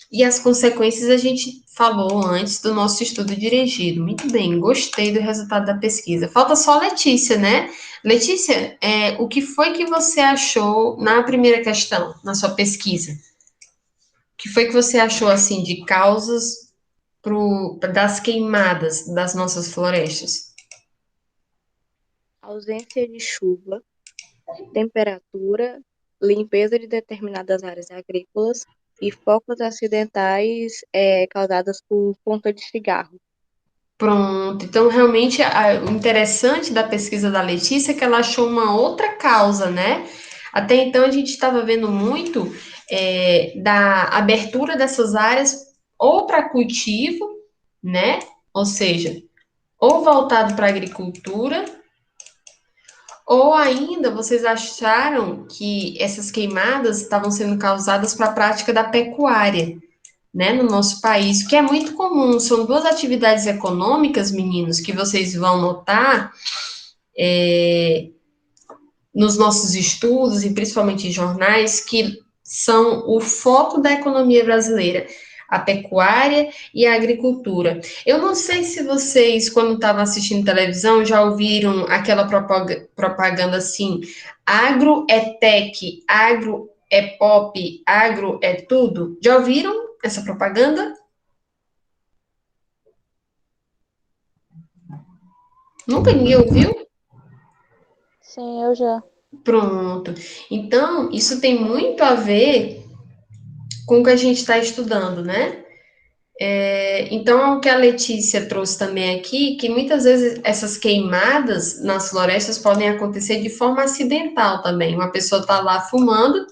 E as consequências a gente falou antes do nosso estudo dirigido. Muito bem, gostei do resultado da pesquisa. Falta só a Letícia, né? Letícia, o que foi que você achou na primeira questão, na sua pesquisa? O que foi que você achou, assim, de causas das queimadas das nossas florestas? Ausência de chuva, temperatura, limpeza de determinadas áreas agrícolas e focos acidentais causados por ponta de cigarro. Pronto, então realmente o interessante da pesquisa da Letícia é que ela achou uma outra causa, né? Até então a gente estava vendo muito da abertura dessas áreas ou para cultivo, né? Ou seja, ou voltado para a agricultura, ou ainda vocês acharam que essas queimadas estavam sendo causadas para a prática da pecuária, né, no nosso país, que é muito comum. São duas atividades econômicas, meninos, que vocês vão notar nos nossos estudos e principalmente em jornais, que são o foco da economia brasileira, a pecuária e a agricultura. Eu não sei se vocês, quando estavam assistindo televisão, já ouviram aquela propaganda assim: agro é tech, agro é pop, agro é tudo. Já ouviram essa propaganda? Nunca ninguém ouviu? Sim, eu já. Pronto. Então, isso tem muito a ver com o que a gente está estudando, né? Então, é o que a Letícia trouxe também aqui, que muitas vezes essas queimadas nas florestas podem acontecer de forma acidental também. Uma pessoa está lá fumando,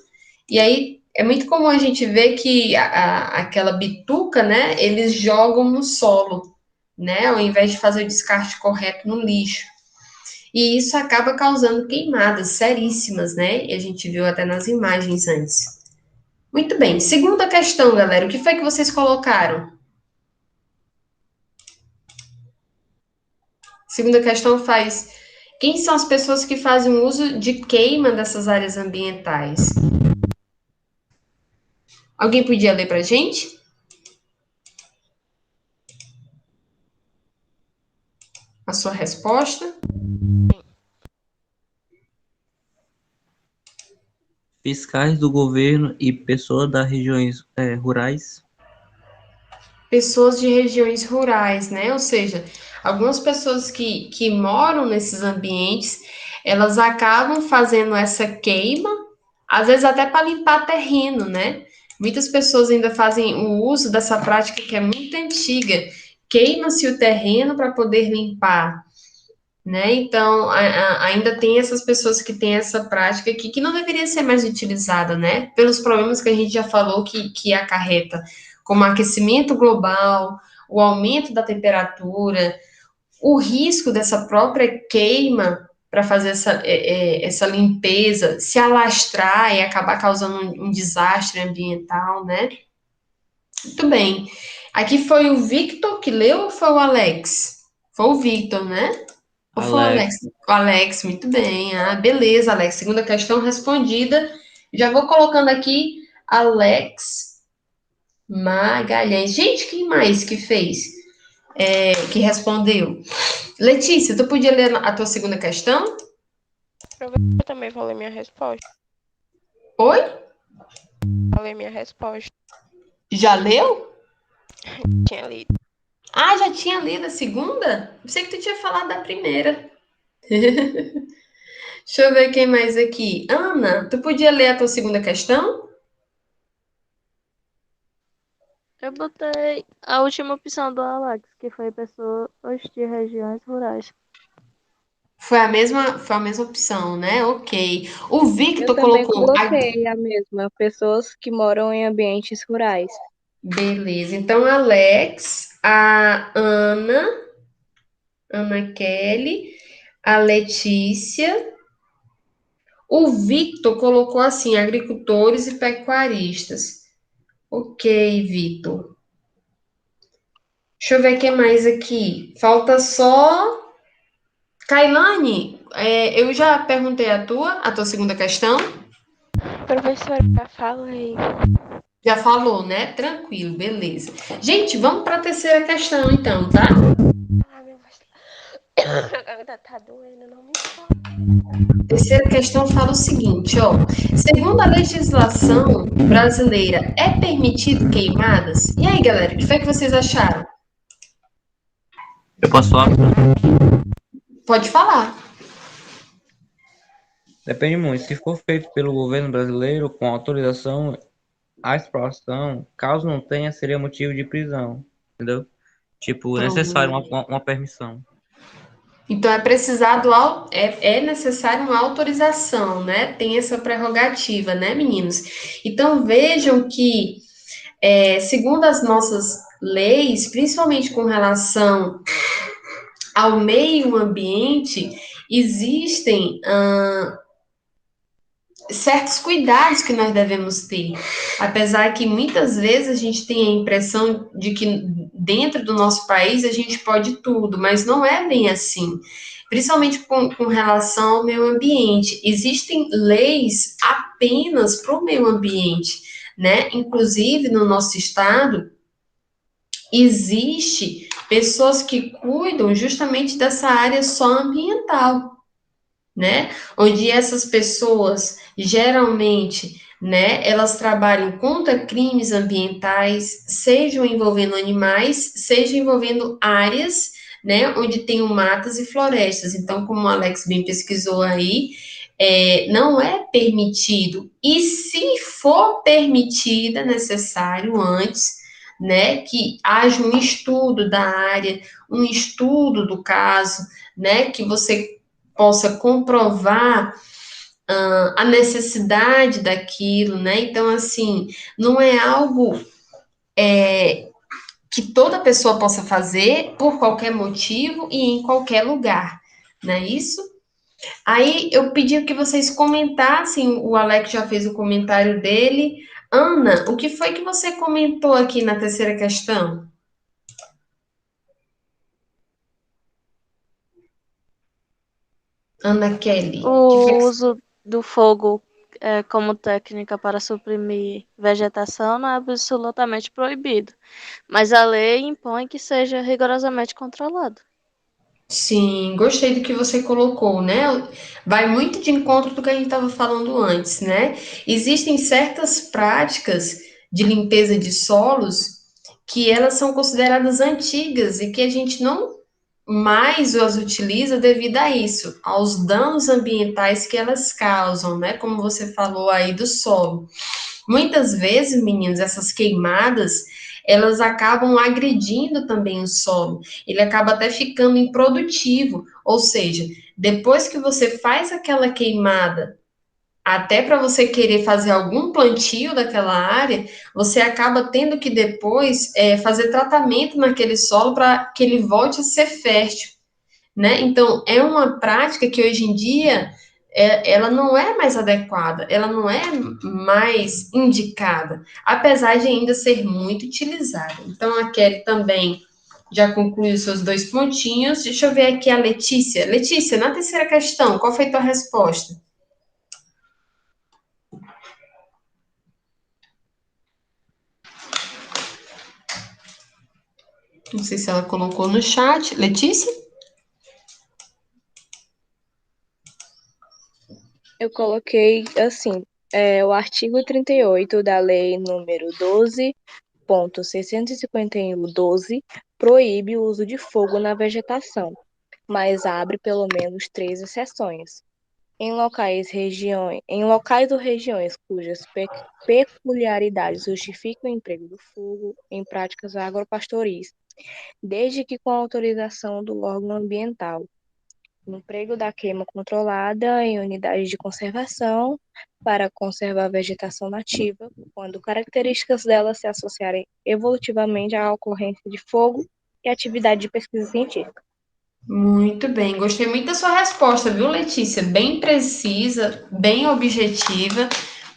e aí é muito comum a gente ver que aquela bituca, né, eles jogam no solo, né, ao invés de fazer o descarte correto no lixo. E isso acaba causando queimadas seríssimas, né? E a gente viu até nas imagens antes. Muito bem. Segunda questão, galera. O que foi que vocês colocaram? Segunda questão faz: quem são as pessoas que fazem uso de queima dessas áreas ambientais? Alguém podia ler para a gente? a sua resposta? Fiscais do governo e pessoas das regiões rurais. Pessoas de regiões rurais, né? Ou seja, algumas pessoas que moram nesses ambientes, elas acabam fazendo essa queima, às vezes até para limpar terreno, né? Muitas pessoas ainda fazem o uso dessa prática que é muito antiga. Queima-se o terreno para poder limpar, né? Então, ainda tem essas pessoas que têm essa prática aqui que não deveria ser mais utilizada, né? Pelos problemas que a gente já falou que acarreta, como aquecimento global, o aumento da temperatura, o risco dessa própria queima para fazer essa limpeza se alastrar e acabar causando um desastre ambiental, né? Muito bem. Aqui foi o Victor que leu ou foi o Alex? Foi o Victor, né? Ou foi o Alex, Alex? O Alex, muito bem. Ah, beleza, Alex. Segunda questão respondida. Já vou colocando aqui Alex Magalhães. Gente, quem mais que fez? Que respondeu? Letícia, tu podia ler a tua segunda questão? Eu também falei minha resposta. Oi? Falei minha resposta. Já leu? Tinha lido. Ah, já tinha lido a segunda? Pensei que tu tinha falado da primeira. Deixa eu ver quem mais aqui. Ana, tu podia ler a tua segunda questão? Eu botei a última opção do Alex, que foi pessoas de regiões rurais. Foi a mesma opção, né? Ok. O Eu Victor também colocou. coloquei a mesma, pessoas que moram em ambientes rurais. Beleza. Então, Alex, a Ana Kelly, a Letícia. O Victor colocou assim: agricultores e pecuaristas. Ok, Victor. Deixa eu ver quem mais aqui. Falta só. Kailane, eu já perguntei a tua segunda questão. Professora, já falei. Já falou, né? Tranquilo, beleza. Gente, vamos para a terceira questão, então, tá? Ah, meu voz a garganta tá doendo, não me fala. Terceira questão fala o seguinte, ó. Segundo a legislação brasileira, é permitido queimadas? E aí, galera, o que foi que vocês acharam? eu posso falar? Pode falar. Depende muito. Se for feito pelo governo brasileiro com autorização, a exploração, caso não tenha, seria motivo de prisão. Entendeu? Tipo, é necessário Pronto. uma permissão. Então é necessário uma autorização, né? Tem essa prerrogativa, né, meninos? Então vejam que, segundo as nossas leis, principalmente com relação ao meio ambiente, existem certos cuidados que nós devemos ter. Apesar que muitas vezes a gente tem a impressão de que dentro do nosso país a gente pode tudo, mas não é bem assim. Principalmente com relação ao meio ambiente. Existem leis apenas para o meio ambiente, né? Inclusive, no nosso estado, existe pessoas que cuidam justamente dessa área só ambiental, né? Onde essas pessoas geralmente, né, elas trabalham contra crimes ambientais, sejam envolvendo animais, seja envolvendo áreas, né, onde tenham matas e florestas. Então, como o Alex bem pesquisou aí, não é permitido. E se for permitido, é necessário antes, né, que haja um estudo da área, um estudo do caso, né, que você possa comprovar a necessidade daquilo, né? Então, assim, não é algo que toda pessoa possa fazer por qualquer motivo e em qualquer lugar, não é isso? Aí eu pedi que vocês comentassem, o Alex já fez o comentário dele. Ana, o que foi que você comentou aqui na terceira questão? Ana Kelly, que foi O que... uso do fogo como técnica para suprimir vegetação não é absolutamente proibido, mas a lei impõe que seja rigorosamente controlado. Sim, gostei do que você colocou, né? Vai muito de encontro do que a gente estava falando antes, né? Existem certas práticas de limpeza de solos que elas são consideradas antigas e que a gente não mais as utiliza devido a isso, aos danos ambientais que elas causam, né? Como você falou aí do solo. Muitas vezes, meninos, essas queimadas, elas acabam agredindo também o solo. Ele acaba até ficando improdutivo, ou seja, depois que você faz aquela queimada, até para você querer fazer algum plantio daquela área, você acaba tendo que depois fazer tratamento naquele solo para que ele volte a ser fértil, né? Então, é uma prática que hoje em dia ela não é mais adequada, ela não é mais indicada, apesar de ainda ser muito utilizada. Então, a Kelly também já concluiu seus 2 pontinhos. Deixa eu ver aqui a Letícia. Letícia, na terceira questão, qual foi a tua resposta? Não sei se ela colocou no chat. Letícia? Eu coloquei assim, o artigo 38 da Lei número 12.651/12 proíbe o uso de fogo na vegetação, mas abre pelo menos 3 exceções. Em locais ou regiões cujas peculiaridades justificam o emprego do fogo em práticas agropastoris, desde que com autorização do órgão ambiental. O emprego da queima controlada em unidades de conservação para conservar a vegetação nativa, quando características dela se associarem evolutivamente à ocorrência de fogo e atividade de pesquisa científica. Muito bem, gostei muito da sua resposta, viu, Letícia? Bem precisa, bem objetiva,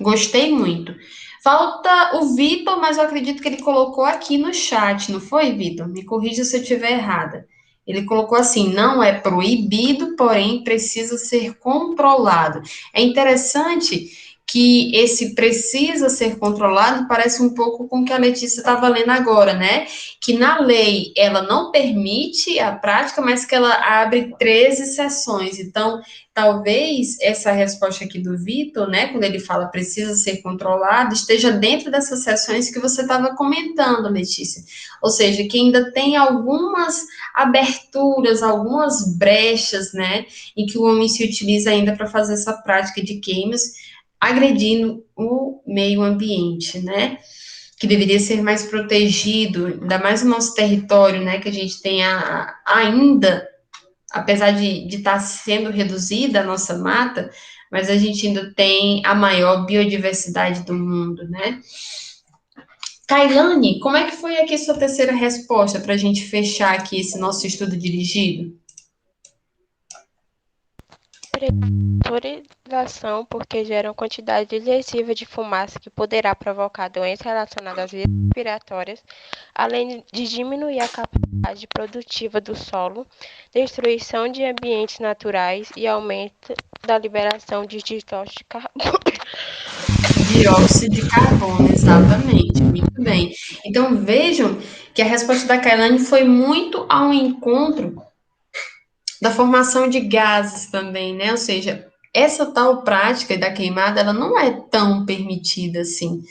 gostei muito. Falta o Vitor, mas eu acredito que ele colocou aqui no chat, não foi, Vitor? Me corrija se eu estiver errada. Ele colocou assim: não é proibido, porém precisa ser controlado. É interessante que esse precisa ser controlado parece um pouco com o que a Letícia estava lendo agora, né? Que na lei ela não permite a prática, mas que ela abre 13 sessões. Então, talvez essa resposta aqui do Vitor, né, quando ele fala precisa ser controlado, esteja dentro dessas sessões que você estava comentando, Letícia. Ou seja, que ainda tem algumas aberturas, algumas brechas, né, em que o homem se utiliza ainda para fazer essa prática de queimas, agredindo o meio ambiente, né? Que deveria ser mais protegido, ainda mais o nosso território, né, que a gente tem ainda, apesar de estar sendo reduzida a nossa mata, mas a gente ainda tem a maior biodiversidade do mundo, né? Kailane, como é que foi aqui sua terceira resposta para a gente fechar aqui esse nosso estudo dirigido? Autorização porque geram quantidade excessiva de fumaça que poderá provocar doenças relacionadas às vias respiratórias, além de diminuir a capacidade produtiva do solo, destruição de ambientes naturais e aumento da liberação de dióxido de carbono. Dióxido de carbono, exatamente, muito bem. Então vejam que a resposta da Kailane foi muito ao encontro da formação de gases também, né? Ou seja, essa tal prática da queimada, ela não é tão permitida assim.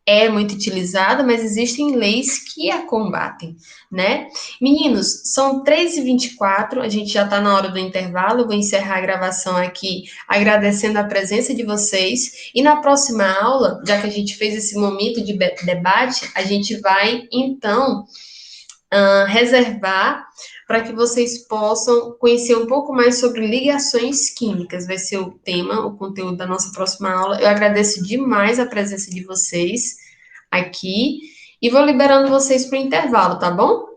É muito utilizada, mas existem leis que a combatem, né? Meninos, são 3h24, a gente já está na hora do intervalo, eu vou encerrar a gravação aqui agradecendo a presença de vocês, e na próxima aula, já que a gente fez esse momento de debate, a gente vai, então, reservar para que vocês possam conhecer um pouco mais sobre ligações químicas. Vai ser o tema, o conteúdo da nossa próxima aula. Eu agradeço demais a presença de vocês aqui e vou liberando vocês para o intervalo, tá bom?